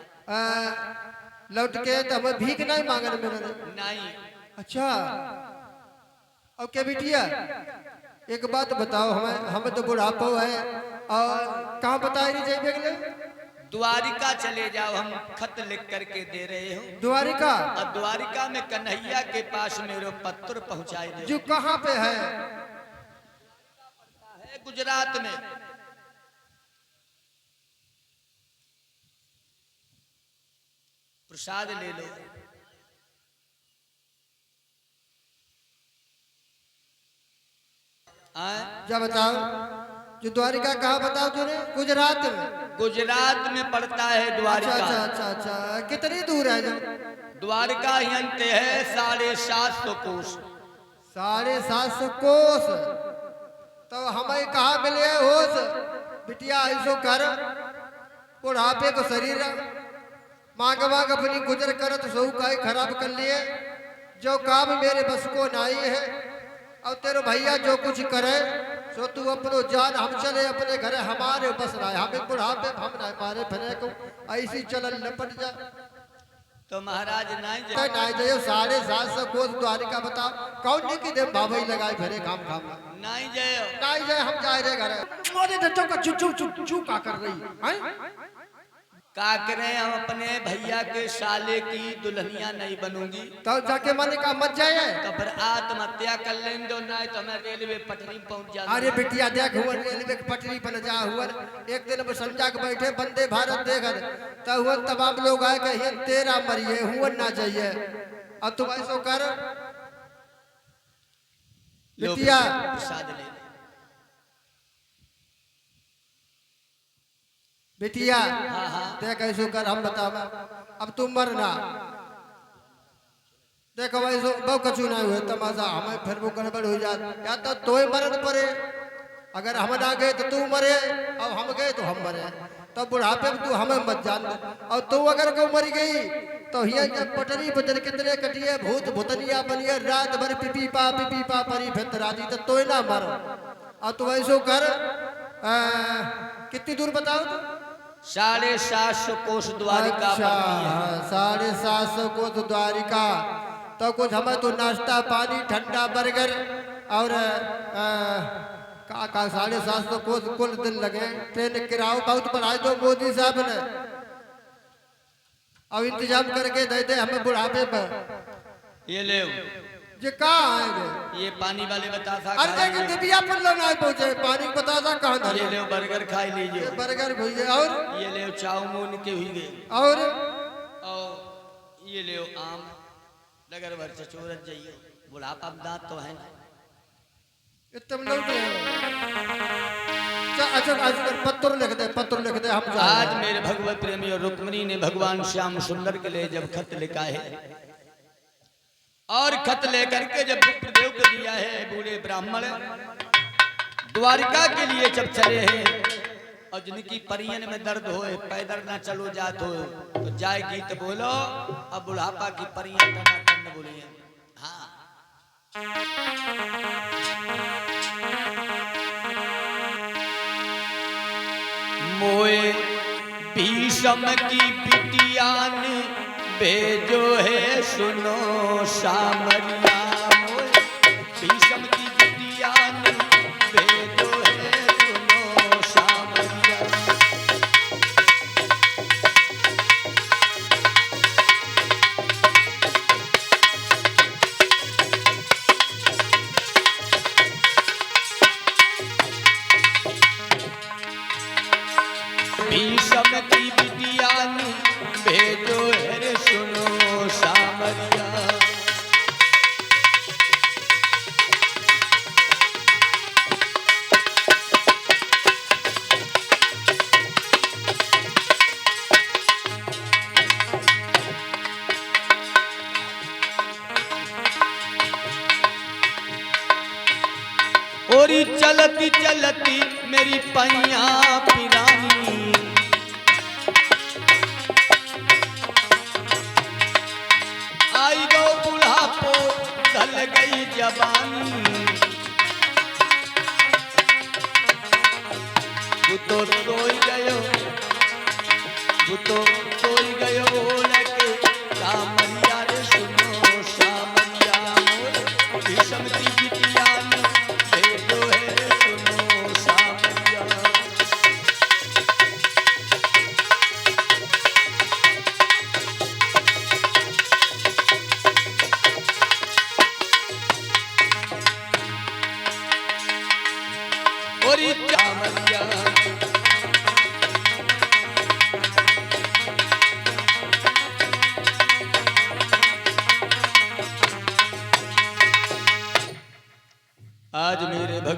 लौट के तो हमें भीख नहीं मांगने मिले। नहीं। अच्छा और क्या बिटिया एक बात बताओ, हमें तो बुढ़ापा है और कहाँ बताई नहीं जाए बेगले? द्वारिका चले जाओ, हम खत लिख करके दे रहे हो। द्वारिका? और द्वारिका में कन्हैया के पास मेरे पत्र पहुंचाए दे। जो कहाँ पे है? गुजरात में। प्रसाद ले लो। जा बताओ, जो द्वारिका कहाँ बताओ तूने? गुजरात में। गुजरात में पड़ता है अच्छा द्वारिका। अच्छा अच्छा अच्छा, कितनी दूर है जो? द्वारिका यंत है 750 कोस। 750 कोस। तो हमें कहाँ मिले होश? बिटिया ऐसो कर, बुढ़ापे को शरीर मांग मांग अपनी गुजर करत सो काई खराब कर लिए, जो काम मेरे बस को नहीं है। और तेरे भैया जो कुछ करे सो तू अपनो जान, हम चले अपने घर, हमारे बस रहा है। हमें बुढ़ापे हम नहीं मारे फिरे को, ऐसी चलन लपट जा। तो महाराज नहीं तो नहीं जाइयो 750 कोस द्वारिका बताओ, कौन नहीं की दे बाबा ही लगाए फिरे काम खाम नहीं जाओ। नहीं जाए, हम जा रहे घर। मोरे दत्तों का चू चू चू चू का कर रही है? का करें, हम अपने भैया के साले की दुल्हनिया नहीं बनूंगी। तो जाके मन का मत जाए। तो फिर आत्महत्या कर लें दो, नहीं तो मैं रेलवे पटरी पहुंच जा। अरे बिटिया देख, हुआ रेलवे की पटरी पर जा हुआ, एक दिन समझा के बैठे वंदे भारत देख, तो हुआ तमाम लोग आए कहे तेरा मरिए हुआ ना जाइए। अब तुम ऐसो कर बिटिया, प्रसाद ले। बिटिया हाँ हाँ देख ऐसो कर, हम बतावा अब तुम मरना। देखो ऐसो बहु कछु नहीं हुए तमाशा, हमें फिर वो गड़बड़ हो जात, या तो तोय मरण पड़े, अगर हम ना गए तो तू मरे, अब हम गए तो हम मरे। तो बुढ़ापे में तू हमें मत जान। और तू अगर को मरी गई तो हिया जब पटरी बजर कितने कटिए, भूत भूतनिया बनिए, रात भर पिपी पा परी फिर राजी, तो तोय ना मरो। और तू ऐसो कर, कितनी दूर बताओ तो? 750 कोस द्वारिका अच्छा, पड़ती है। 750 कोस द्वारिका। तो कुछ हमें तो नाश्ता पानी ठंडा बर्गर और का 750 कोस कुल दिन लगे। ट्रेन किराओ बहुत बढ़ाई दो मोदी साहब ने, अब इंतजाम करके दे दे हमें बुढ़ापे पर। ये ले, ये कहाँ आएंगे? ये पानी वाले बतासा अरे देखिए दिव्या पर लोग नहीं पहुंचे, पानी का बतासा कहाँ था? ये ले बर्गर खाई लीजिए। बर्गर भैया, और ये ले चाउमीन के हुई गए, और ये ले आम डगर भर से चोरत जाइए। बुढ़ापा में दांत तो है ना। इतने लोग अच्छा अच्छा, पत्र लिख दे, पत्र लिख दे, हम जा रहे आज हैं। मेरे भगवत प्रेमी और रुक्मिणी ने भगवान श्याम सुंदर के लिए जब खत लिखा है, और खत लेकर के जब विप्रदेव को दिया है, बूढ़े ब्राह्मण द्वारिका के लिए जब चले हैं, और जिनकी परियन में दर्द होए, पैदल ना चलो जात हो, तो जाए गीत बोलो। अब बुढ़ापा की परियन टनाटन बोलिए। हाँ, मोए भीषम की बिटियान भेजो है सुनो सामरिया। मोए भीषम की बिटियान भेजो है सुनो सामरिया। भीषम की बिटियान भेजो है सुनो सामरिया। और चलती चलती मेरी पैया पिरानी, आई गो बुढ़ापो ढल गई जवानी। तू तो सोई गयो, तू तो सोई गयो लगे सामरिया रे सुनो सामरिया। मोर भीषम की बिटियान भेजो है सुनो सामरिया। और सामरिया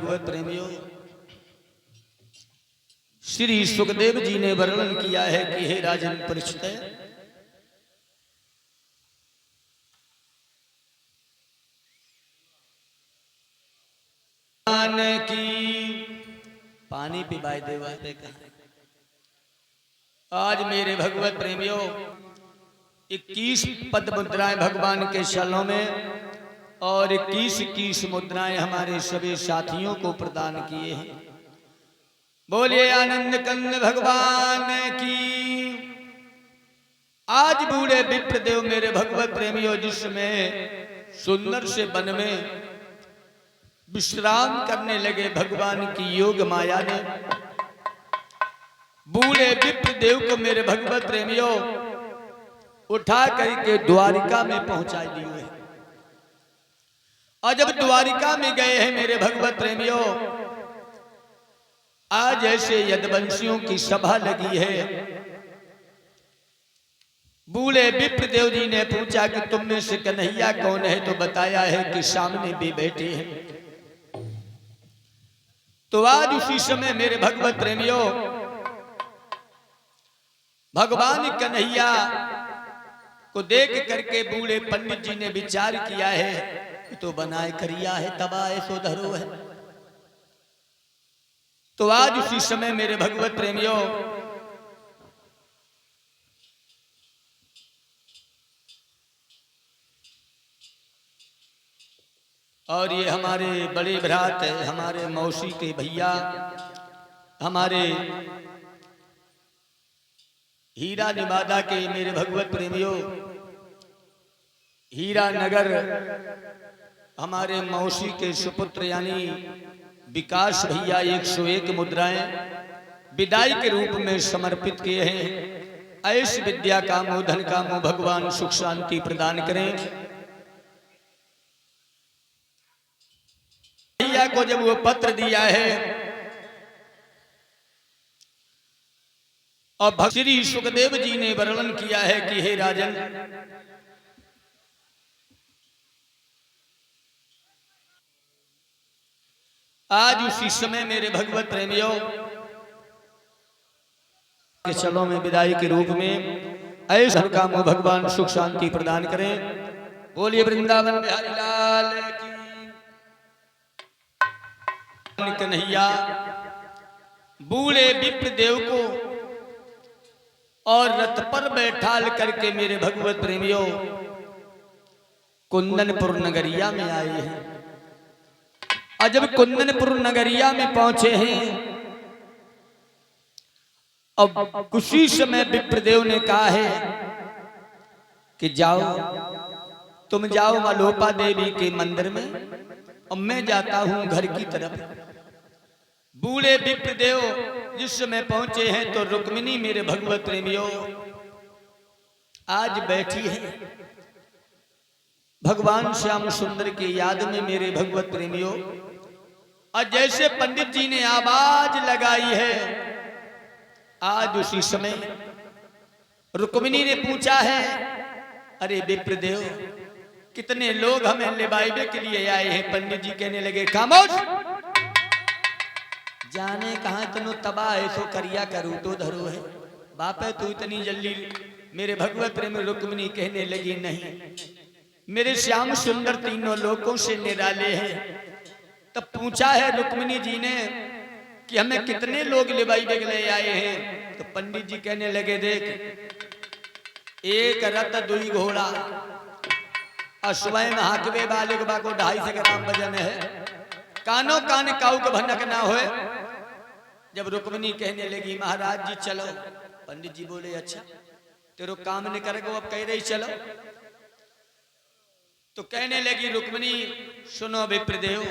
भगवत प्रेमियों, श्री सुखदेव जी ने वर्णन किया है कि हे राजन परीक्षित, की पानी पिवाए देवाते कहा। आज मेरे भगवत प्रेमियों 21 पद मुद्राएं भगवान के शरणों में और 21 मुद्राएं हमारे सभी साथियों को प्रदान किए हैं। बोलिए आनंद कंद भगवान की। आज बूढ़े विप्रदेव मेरे भगवत प्रेमियों जिसमें सुंदर से वन में विश्राम करने लगे, भगवान की योग माया ने बूढ़े विप्रदेव को मेरे भगवत प्रेमियों उठा करके द्वारिका में पहुंचा दिए। और जब द्वारिका में गए हैं मेरे भगवत प्रेमियों, आज ऐसे यदुवंशियों की सभा लगी है। बूढ़े विप्रदेव जी ने पूछा कि तुम में से कन्हैया कौन है, तो बताया है कि सामने भी बैठे हैं। तो आज उसी समय मेरे भगवत प्रेमियों भगवान कन्हैया को देख करके बूढ़े पंडित जी ने विचार किया है तो बनाए करिया है तबाह सो धरो है। तो आज उसी समय मेरे भगवत प्रेमियों और ये हमारे बड़े भ्रात है, हमारे मौसी के भैया, हमारे हीरा निवादा के मेरे भगवत प्रेमियों, हीरा नगर हमारे मौसी के सुपुत्र यानी विकास भैया 101 मुद्राएं विदाई के रूप में समर्पित किए हैं। ऐश विद्या कामो धन कामो भगवान सुख शांति प्रदान करें। भैया को जब वो पत्र दिया है और श्री सुखदेव जी ने वर्णन किया है कि हे राजन, आज उसी समय मेरे भगवत प्रेमियों के चलों में विदाई के रूप में ऐसा काम भगवान सुख शांति प्रदान करें। बोलिए वृंदावन बिहारी लाल की। कन्हैया बूढ़े विप्रदेव को और रथ पर बैठाल करके मेरे भगवत प्रेमियों कुंदनपुर नगरिया में आए हैं। और जब कुंदनपुर नगरिया में पहुंचे हैं, अब उसी समय विप्रदेव ने कहा है कि जाओ, तुम जाओ मलोपा देवी के मंदिर में और मैं जाता हूं घर की तरफ। बूढ़े विप्रदेव जिस समय पहुंचे हैं तो रुक्मिणी मेरे भगवत प्रेमियों आज बैठी है भगवान श्याम सुंदर की याद में मेरे भगवत प्रेमियों। और जैसे पंडित जी ने आवाज लगाई है, आज उसी समय रुक्मिणी ने पूछा है, अरे विप्रदेव कितने लोग हमें लेवाइबे के लिए आए हैं। पंडित जी कहने लगे खामोश, जाने कहां तनु तबाह है सो करिया करू तो धरो है। बापे तू इतनी जल्दी, मेरे भगवत प्रेम रुक्मिणी कहने लगी नहीं, मेरे श्याम सुंदर तीनों लोगों से निराले हैं। तब पूछा है रुक्मिणी जी ने कि हमें कितने लोग लेवाइबे के लिए आए हैं। तो पंडित जी कहने लगे देख, एक रथ दुई घोड़ा और स्वयं हाकवे बालिक बा को 250 ग्राम वजन है, कानो कान काऊ के भनक ना होए। जब रुक्मिणी कहने लगी महाराज जी चलो, पंडित जी बोले अच्छा तेरो काम नहीं करेगा, अब कह रही चलो। तो कहने लगी रुक्मिणी सुनो विप्रदेव,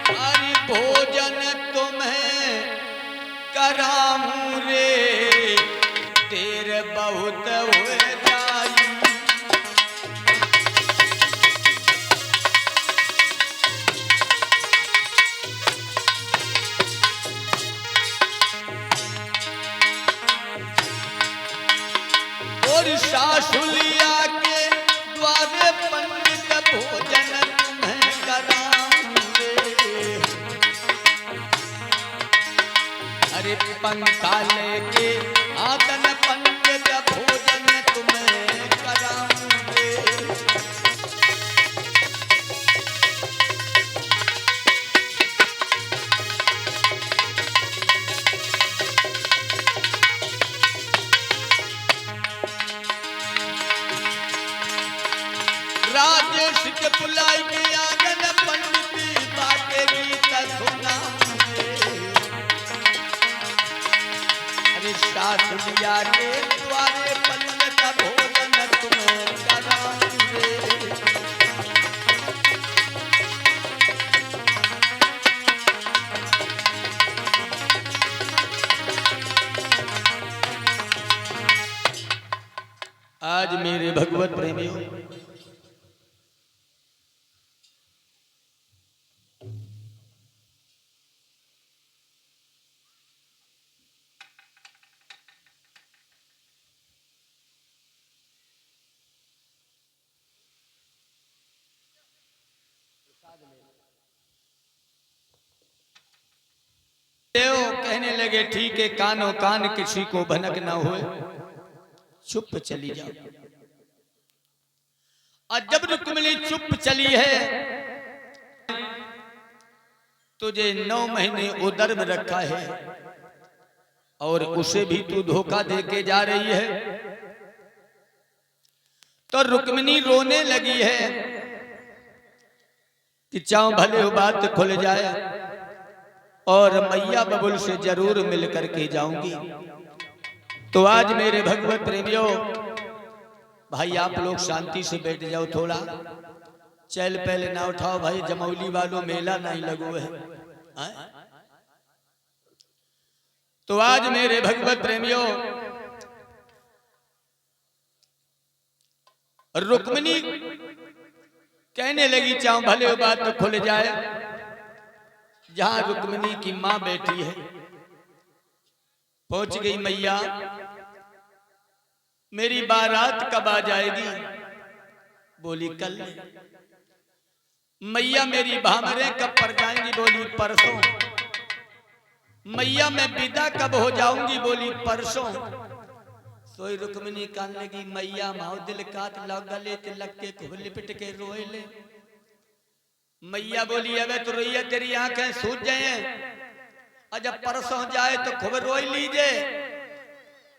हरि भोजन तुम्हें कराऊं रे, तेरे बहुत हुए जाई। और सासुलिया पंखा लेके आदन पंकज भोजन तुम्हें कराऊंगे। राजेश के पुलाई के आंगन पंडित बाटे गीत सुनाऊंगे। अरे शास्त्रिया के द्वारे पल्ल का भोजन तुम्हें कराऊंगे। आज मेरे भगवत प्रेमियों, देव कहने लगे ठीक है, कानो कान किसी को भनक ना होए, चुप चली जाओ। और जब रुक्मिणी चुप चली है, तुझे 9 महीने उदर में रखा है और उसे भी तू धोखा देके जा रही है। तो रुक्मिणी रोने लगी है कि चाहो भले हो बात खुल जाए और मैया बबुल से जरूर मिल करके जाऊंगी। तो आज मेरे भगवत प्रेमियों, भाई आप लोग शांति से बैठ जाओ, थोड़ा चल पहले ना उठाओ भाई, जमौली वालों मेला नहीं लगो है। तो आज मेरे भगवत प्रेमियों, रुक्मिणी कहने लगी चाहो भले हो बात तो खुल जाए। जहां रुक्मिणी की मां बैठी है, पहुंच गई मैया, मेरी बारात कब आ जाएगी? बोली कल। मैया मेरी भामरे कब पड़ जाएंगी? बोली परसों। मैया मैं विदा कब हो जाऊंगी? बोली परसों। सोई रुक्मिणी कहने लगी मैया माओ दिल काट लग गले तिलक के खूब लिपट के रोए ले। मैया बोली अबे तो रोइया तेरी आंखें सूज जाए, जब परसों जाए तो खूब रोई लीजिए।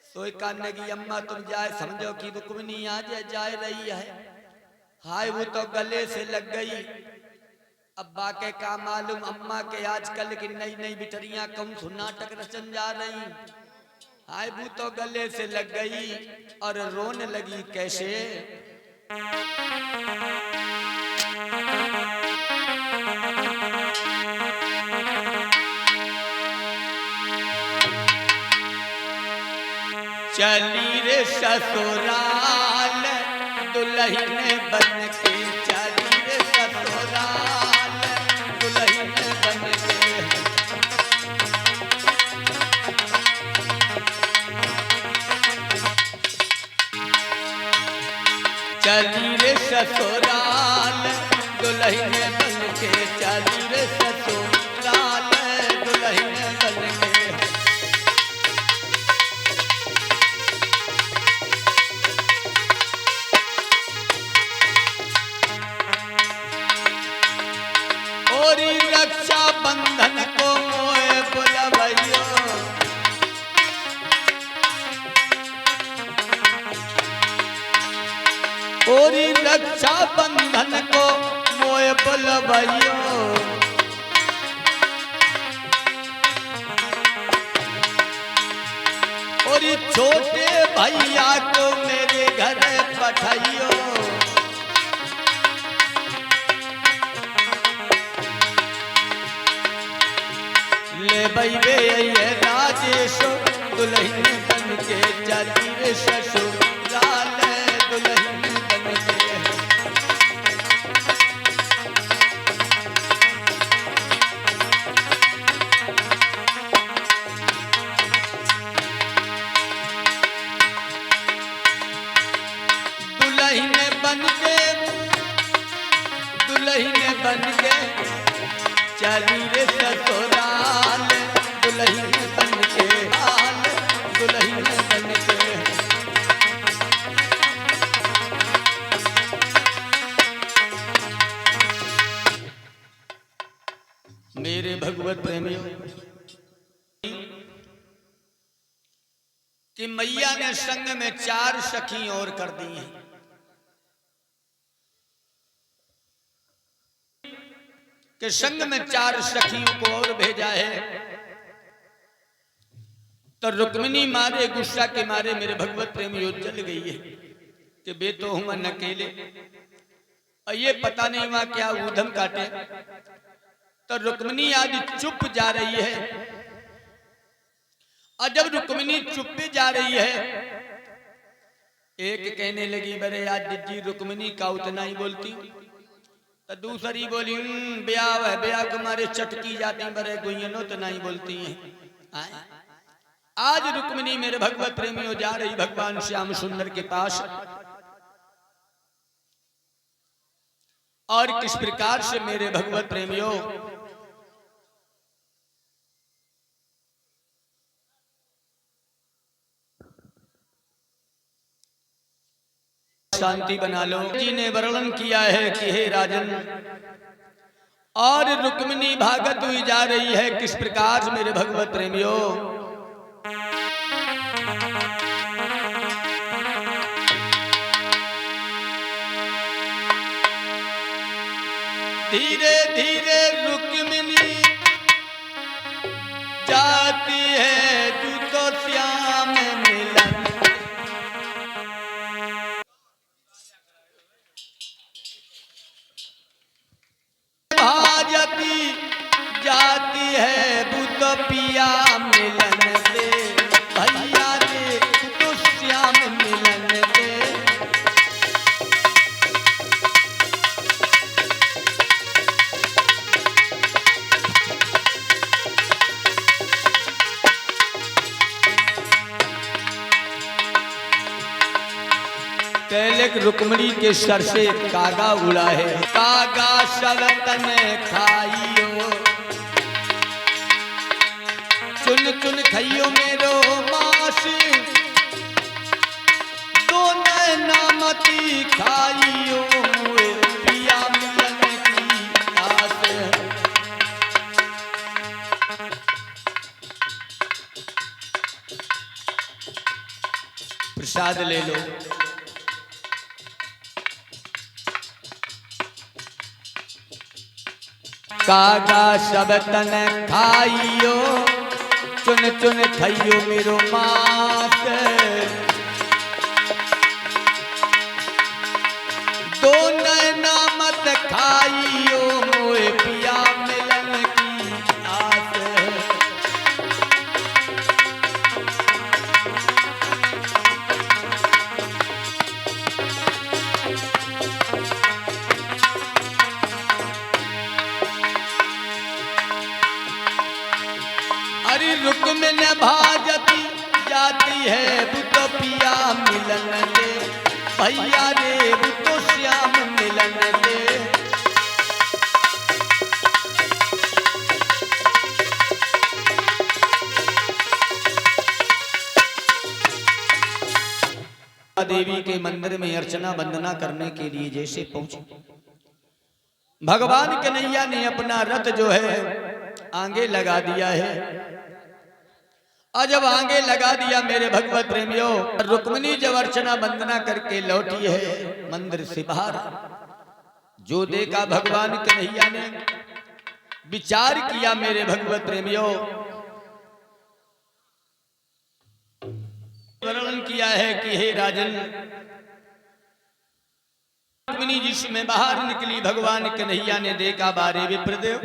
सोई कहने लगी अम्मा तुम जाए समझो कि रुक्मिणी आज जाए रही है। हाय वो तो गले से लग गई। अब्बा के का मालूम, अम्मा के आजकल की नई नई बिटरियां कौन सु नाटक रचन जा रही। हाय वो तो गले से लग गई और रोने लगी कैसे? चली रे ससुराल दुल्हन बन के, चली रे ससुराल दुल्हन बन के। चली रे ससुराल दुल्हन बन के, चली रे ससुराल दुल्हन बन के। रक्षा बंधन को मोए बुलवैयो, ओरी रक्षा बंधन को मोए बुलवैयो। ओरी छोटे भैया को मेरे घर पठाइयो। ले बैबे ये राजेश दुल्हन बन के, चली रे ससुराल दुल्हन बन के। दुल्हन बन के, दुल्हन बन के चली रे ससुराल दुल्हन बन के। मेरे भगवत प्रेमियों कि मैया ने संग में 4 सखी और कर दी हैं। कि संग में 4 सखियों को और भेजा है। तो रुक्मिणी मारे गुस्सा के मारे मेरे भगवत प्रेमियों जल गई है कि बे तो हूं मन अकेले, और ये पता नहीं वहां क्या ऊधम काटे। तो रुक्मिणी आज चुप जा रही है, और जब रुक्मिणी चुप जा रही है, एक कहने लगी बरे आज जी रुक्मिणी का उतना ही बोलती। तो दूसरी बोली ब्याह है, ब्याह तुम्हारे चटकी जाती बरे गुइनो तो नहीं बोलती हैं। आज रुक्मिणी मेरे भगवत प्रेमियों जा रही भगवान श्याम सुंदर के पास, और किस प्रकार से मेरे भगवत प्रेमियों शांति बना लो। जी ने वर्णन किया है कि हे राजन, और रुक्मिणी भागत हुई जा रही है किस प्रकार से मेरे भगवत प्रेमियों। धीरे धीरे रुक्मिणी जाती है जूतो श्याम मिलन। भाजती जाती है बुतो पिया मिलन दे, भैया रे तो श्याम मिलन दे। कैलेक रुक्मिणी के सर से कागा उड़ा है। कागा शरतन खाइयो, चुन चुन खाइयो मेरो मास, दो नामती खाइयो पिया मिलन की आस। प्रसाद ले लो। कागा सब तन खाइयो, चुन चुन खाइयो मेरो मास, दो नामत खाइयो मोए पिया मिलन की आस। रुक्मिणी भाजती जाती है बुतो पिया मिलन दे, भैया रे बुतो श्याम मिलन दे। देवी के मंदिर में अर्चना वंदना करने के लिए जैसे पहुंचे, भगवान कन्हैया ने अपना रथ जो है आगे लगा दिया है। और जब आगे लगा दिया मेरे भगवत प्रेमियों, रुक्मिणी जब अर्चना वंदना करके लौटी है मंदिर से बाहर, जो देखा भगवान कन्हैया ने विचार किया मेरे भगवत प्रेमियों, वर्णन किया है कि हे राजन, रुक्मिणी जिसमें बाहर निकली भगवान कन्हैया ने देखा बारे विप्रदेव,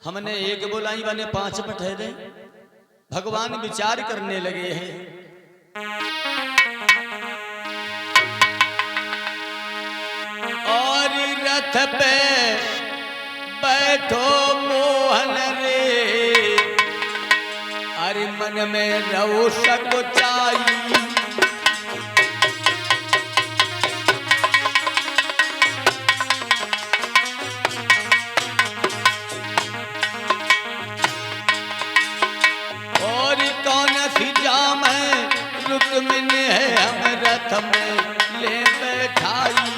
हमने एक बोलाई बने 5 पठेरे। भगवान विचार करने लगे हैं, और रथ पे बैठो मोहन रे, अरे मन में रहो सकुचाई। रुक्मिणी है हम रथ में ले बैठाई,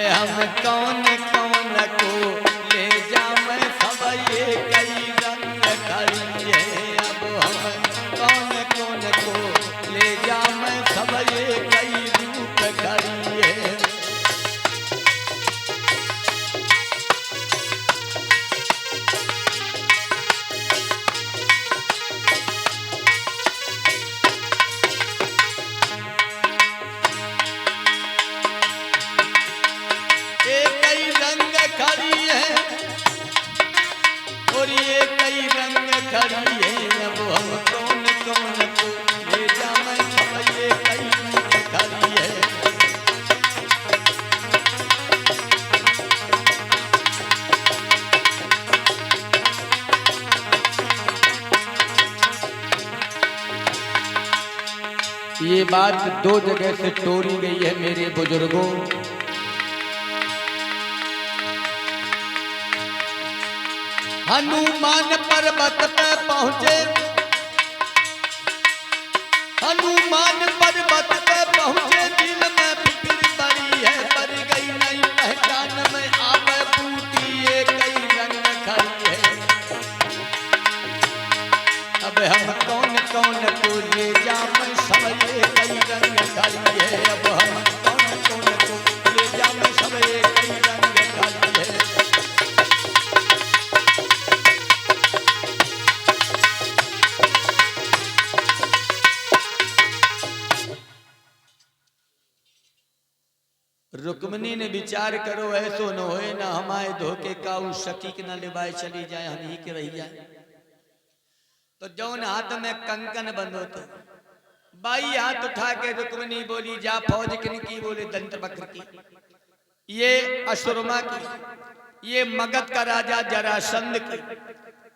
हम कौन कौन को ले जाऊं सब ये कई रंग खड़ी है। अब हम कौन कौन को ले जाऊं सब ये कई रूप खड़ी है। और ये कई रंग खड़ी है। अब हम कौन कौन को ले जाऊं सब ये कई रंग खड़ी है। ये बात दो जगह से तोड़ी गई है मेरे बुजुर्गों। हनुमान पर्वत पे पहुंचे, हनुमान पर्वत पे पहुंचे, दिल में फिक्र बड़ी है, पर गई नहीं पहचान में आवे बूटी ये कई रंग खड़ी है। अब हम कौन कौन को ले जाऊं सब ये कई रंग खड़ी है। अब हम कौन कौन को ले जाऊं सब ये कई रंग खड़ी है। रुक्मिणी ने विचार करो ऐसो न होए ना हमारे धोखे का उस शकीक न लिबाए चली जाए, हम ही के रही जाए। तो जौन हाथ में कंकन बंधो तो बाई हाथ उठा के रुक्मिणी बोली जा फौज किन की, बोले दंत वक्र की, ये असुरमा की, ये मगध का राजा जरासंध की,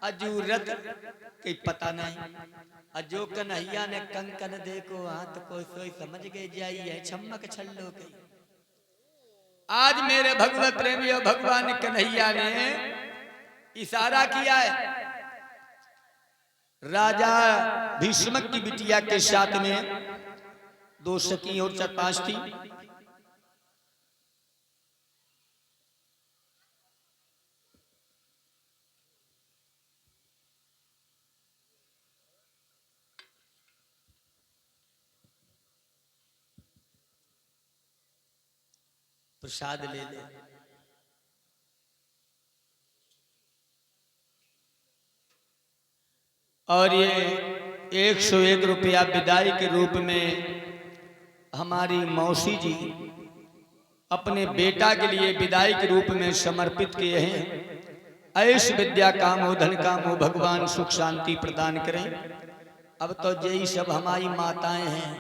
अजूरत की पता नहीं। अजो कन्हैया ने कंकन देखो हाथ को सोई समझ गए जाई है छमक छल्लो की। आज मेरे भगवत प्रेमी और भगवान कन्हैया ने इशारा किया है। राजा भीष्मक की बिटिया के साथ में दो सखी और 4-5 थी। प्रसाद ले ले। और ये 101 रुपया विदाई के रूप में हमारी मौसी जी अपने बेटा के लिए विदाई के रूप में समर्पित किए हैं। ऐश विद्या कामो धन कामो भगवान सुख शांति प्रदान करें। अब तो यही सब हमारी माताएं हैं।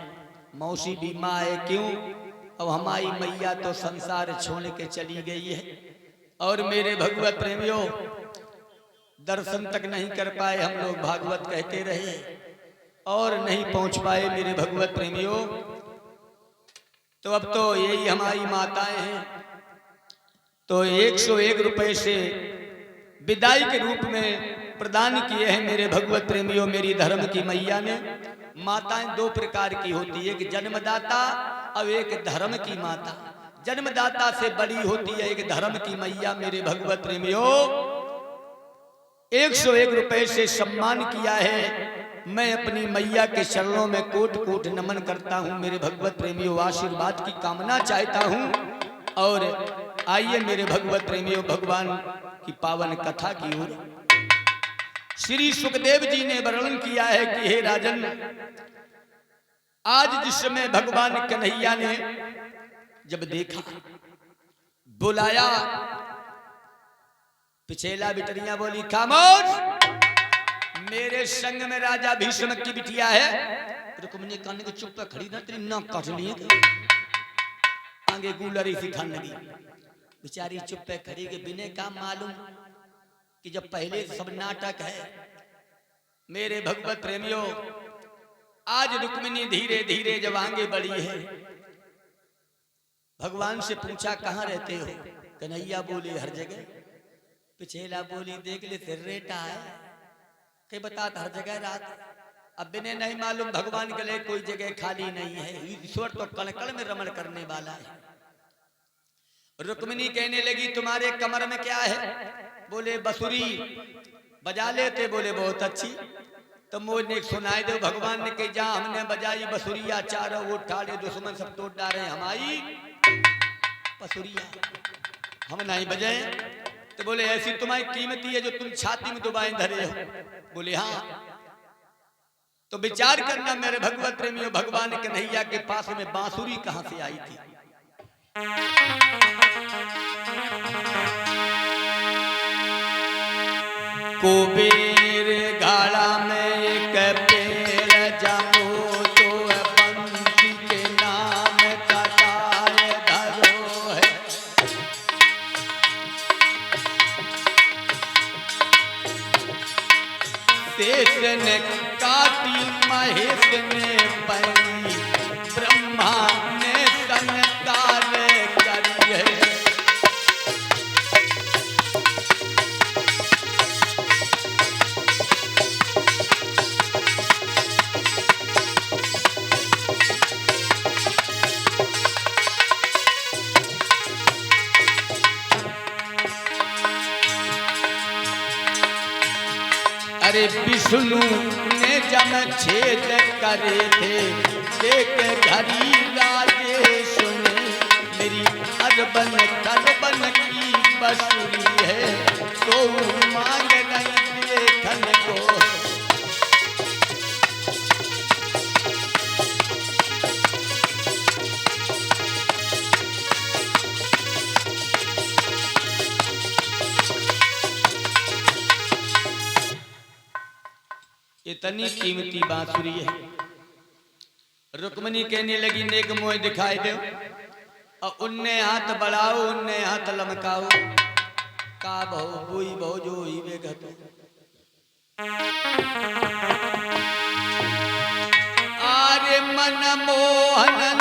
मौसी भी माँ है, क्यों? अब हमारी मैया तो संसार छोड़ के चली गई है। और मेरे भगवत प्रेमियों दर्शन तक नहीं कर पाए, हम लोग भागवत कहते रहे और नहीं पहुंच पाए मेरे भगवत प्रेमियों। तो अब तो यही हमारी माताएं हैं। तो 101 रुपए से विदाई के रूप में प्रदान किए हैं मेरे भगवत प्रेमियों मेरी धर्म की मैया ने। माताएं दो प्रकार की होती है, एक जन्मदाता और एक धर्म की माता। जन्मदाता से बड़ी होती है एक धर्म की मैया। मेरे भगवत प्रेमियों 101 रुपए से सम्मान किया है। मैं अपनी मैया के चरणों में कोट कोट नमन करता हूं। मेरे भगवत प्रेमियों आशीर्वाद की कामना चाहता हूं। और आइए मेरे भगवत प्रेमियों भगवान की पावन कथा की ओर। श्री सुखदेव जी ने वर्णन किया है कि हे राजन, आज जिस समय भगवान कन्हैया ने जब देखा, बुलाया, पिछेला बिटरिया बोली खामोश, मेरे संग में राजा भीष्म की बिटिया है। रुक्मिणी कान को चुप पे खड़ी ना, तेरी नाक काट ली आगे गुलरी सिखाने लगी। बेचारी चुप पे खड़ी के बिने का मालूम कि जब पहले सब नाटक है। मेरे भगवत प्रेमियों आज रुक्मिणी धीरे धीरे जब आगे बढ़ी है, भगवान से पूछा कहाँ रहते हो? कन्हैया बोले हर जगह। पिछेला बोली देख ले सिर रेटा है के बता हर जगह रात। अब बिने नहीं मालूम भगवान के लिए कोई जगह खाली नहीं है। ईश्वर तो कण कण में रमण करने वाला है। रुक्मिणी कहने लगी तुम्हारे कमर में क्या है? बोले बसुरी बजा लेते। बोले बहुत अच्छी। तो मोज ने सुनाई दो। भगवान ने कही जहां हमने बजाई बसुरिया चारों वो ठाड़े दुश्मन सब तोड़ डाले हमारी बसुरिया हम नहीं बजाए। तो बोले ऐसी तुम्हारी कीमती है जो तुम छाती में दुबाएं धरे हो? बोले हाँ। तो विचार करना मेरे भगवत प्रेमियों, भगवान कन्हैया के पास में बांसुरी कहां से आई थी? कुबेर गाड़ा में एक पेड़ जमो तो बंसी के नाम कटाए धरो है। शेष ने काटी महेश ने बनी ब्रह्मा ने संस्कार करी है। अरे विष्णु ने जब छेद करे थे देख घड़ी राजेश ने मेरी अरबन करबन की बसुरी है तो मांग नहीं देखन को। इतनी कीमती बांसुरी है। रुक्मिणी कहने लगी नेक मोह दिखाई दो। और उन्ने हाथ बढ़ाओ उन्ने हाथ लमकाओ का बहु बुई बहु जो ही वे कहते। अरे मन मोहन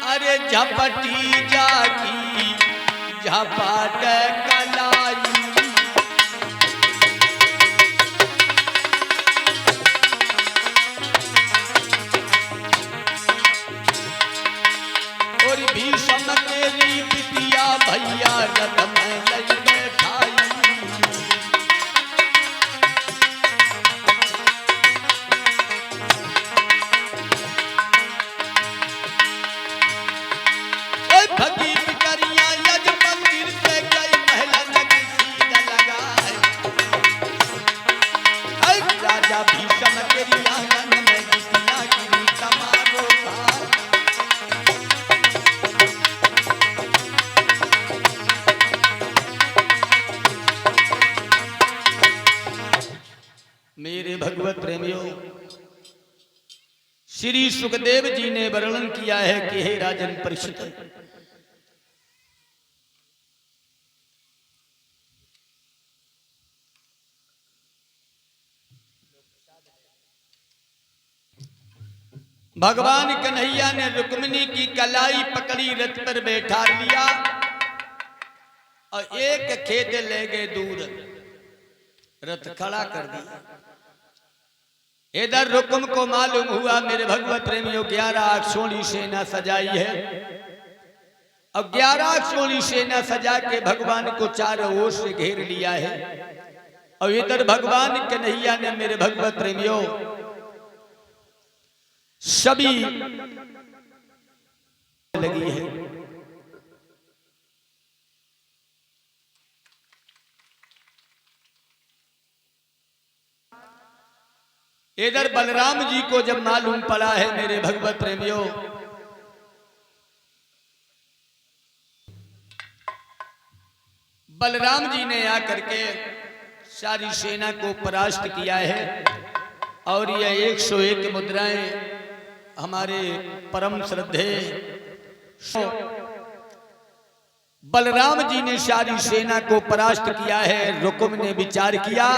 अरे झपटी जागी झपाट कलाई। भीषम तेरी बिटिया भैया रथ में लई बैठाई। भगी पिकरिया यज मंदिर से गई महला नगी सीधा लगाए। राजा भीषम तेरी आंगन में बिटिया गिरी समारो था। मेरे भगवत प्रेमियों, श्री सुखदेव जी ने वर्णन किया है कि हे राजन परीक्षित, भगवान कन्हैया ने रुक्मिणी की कलाई पकड़ी रथ पर बैठा लिया और एक खेत ले गए दूर रथ खड़ा कर दिया। इधर रुक्म को मालूम हुआ मेरे भगवत प्रेमियों 11 अक्षोणी सेना सजाई है। अब 11 अक्षोणी सेना सजा के भगवान को चारों ओर से घेर लिया है। और इधर भगवान कन्हैया ने मेरे भगवत प्रेमियों सभी लगी है। इधर बलराम जी को जब मालूम पड़ा है मेरे भगवत प्रेमियों, बलराम जी ने आकर के सारी सेना को परास्त किया है। और यह 101 मुद्राएं हमारे परम श्रद्धे बलराम जी ने सारी सेना को परास्त किया है। रुक्म ने विचार किया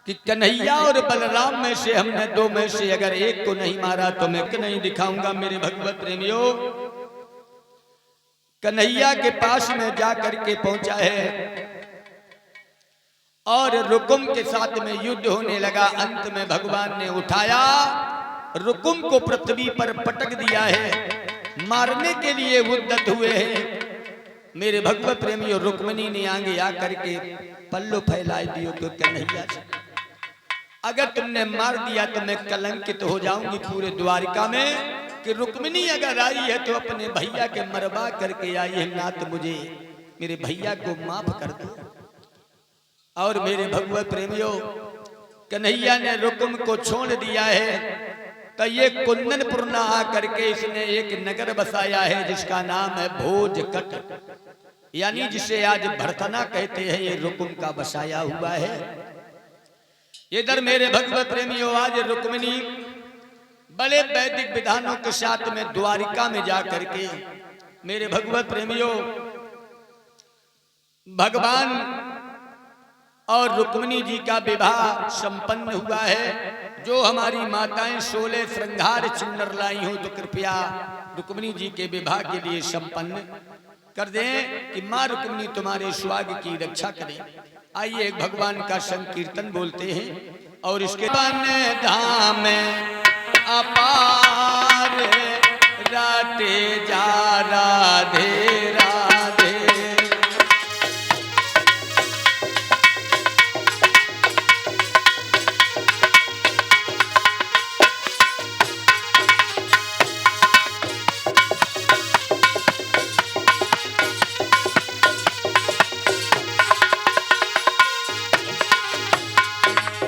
कि कन्हैया और बलराम में से हमने दो में से अगर एक को नहीं मारा तो मैं नहीं दिखाऊंगा। मेरे भगवत प्रेमियों, कन्हैया के पास में जाकर के पहुंचा है और रुकुम के साथ में युद्ध होने लगा। अंत में भगवान ने उठाया रुकुम को पृथ्वी पर पटक दिया है। मारने के लिए उद्यत हुए हैं। मेरे भगवत प्रेमी और रुक्मिणी ने आगे आकर के पल्लू फैला दियो कि कन्हैया जी, अगर तुमने मार दिया तो मैं कलंकित हो जाऊंगी पूरे द्वारिका में, कि रुक्मिणी अगर आई है तो अपने भैया के मरवा करके आई है, ना तो मुझे मेरे भैया को माफ कर दो। और मेरे भगवत प्रेमियों, कन्हैया ने रुक्म को छोड़ दिया है तो ये कुंदनपुर न आकर के इसने एक नगर बसाया है जिसका नाम है भोजकट, यानी जिसे आज भरतना कहते हैं। ये रुक्म का बसाया हुआ है। इधर मेरे भगवत प्रेमियों, आज रुक्मिणी बड़े वैदिक विधानों के साथ में द्वारिका में जा करके मेरे भगवत प्रेमियों भगवान और रुक्मिणी जी का विवाह संपन्न हुआ है। जो हमारी माताएं 16 श्रृंगार चुनर लाई हो तो कृपया रुक्मिणी जी के विवाह के लिए संपन्न कर दें कि मां रुक्मिणी तुम्हारे स्वाग की रक्षा करें। आइए एक भगवान का संकीर्तन बोलते हैं और इसके बन धाम अपार राटे जा राधे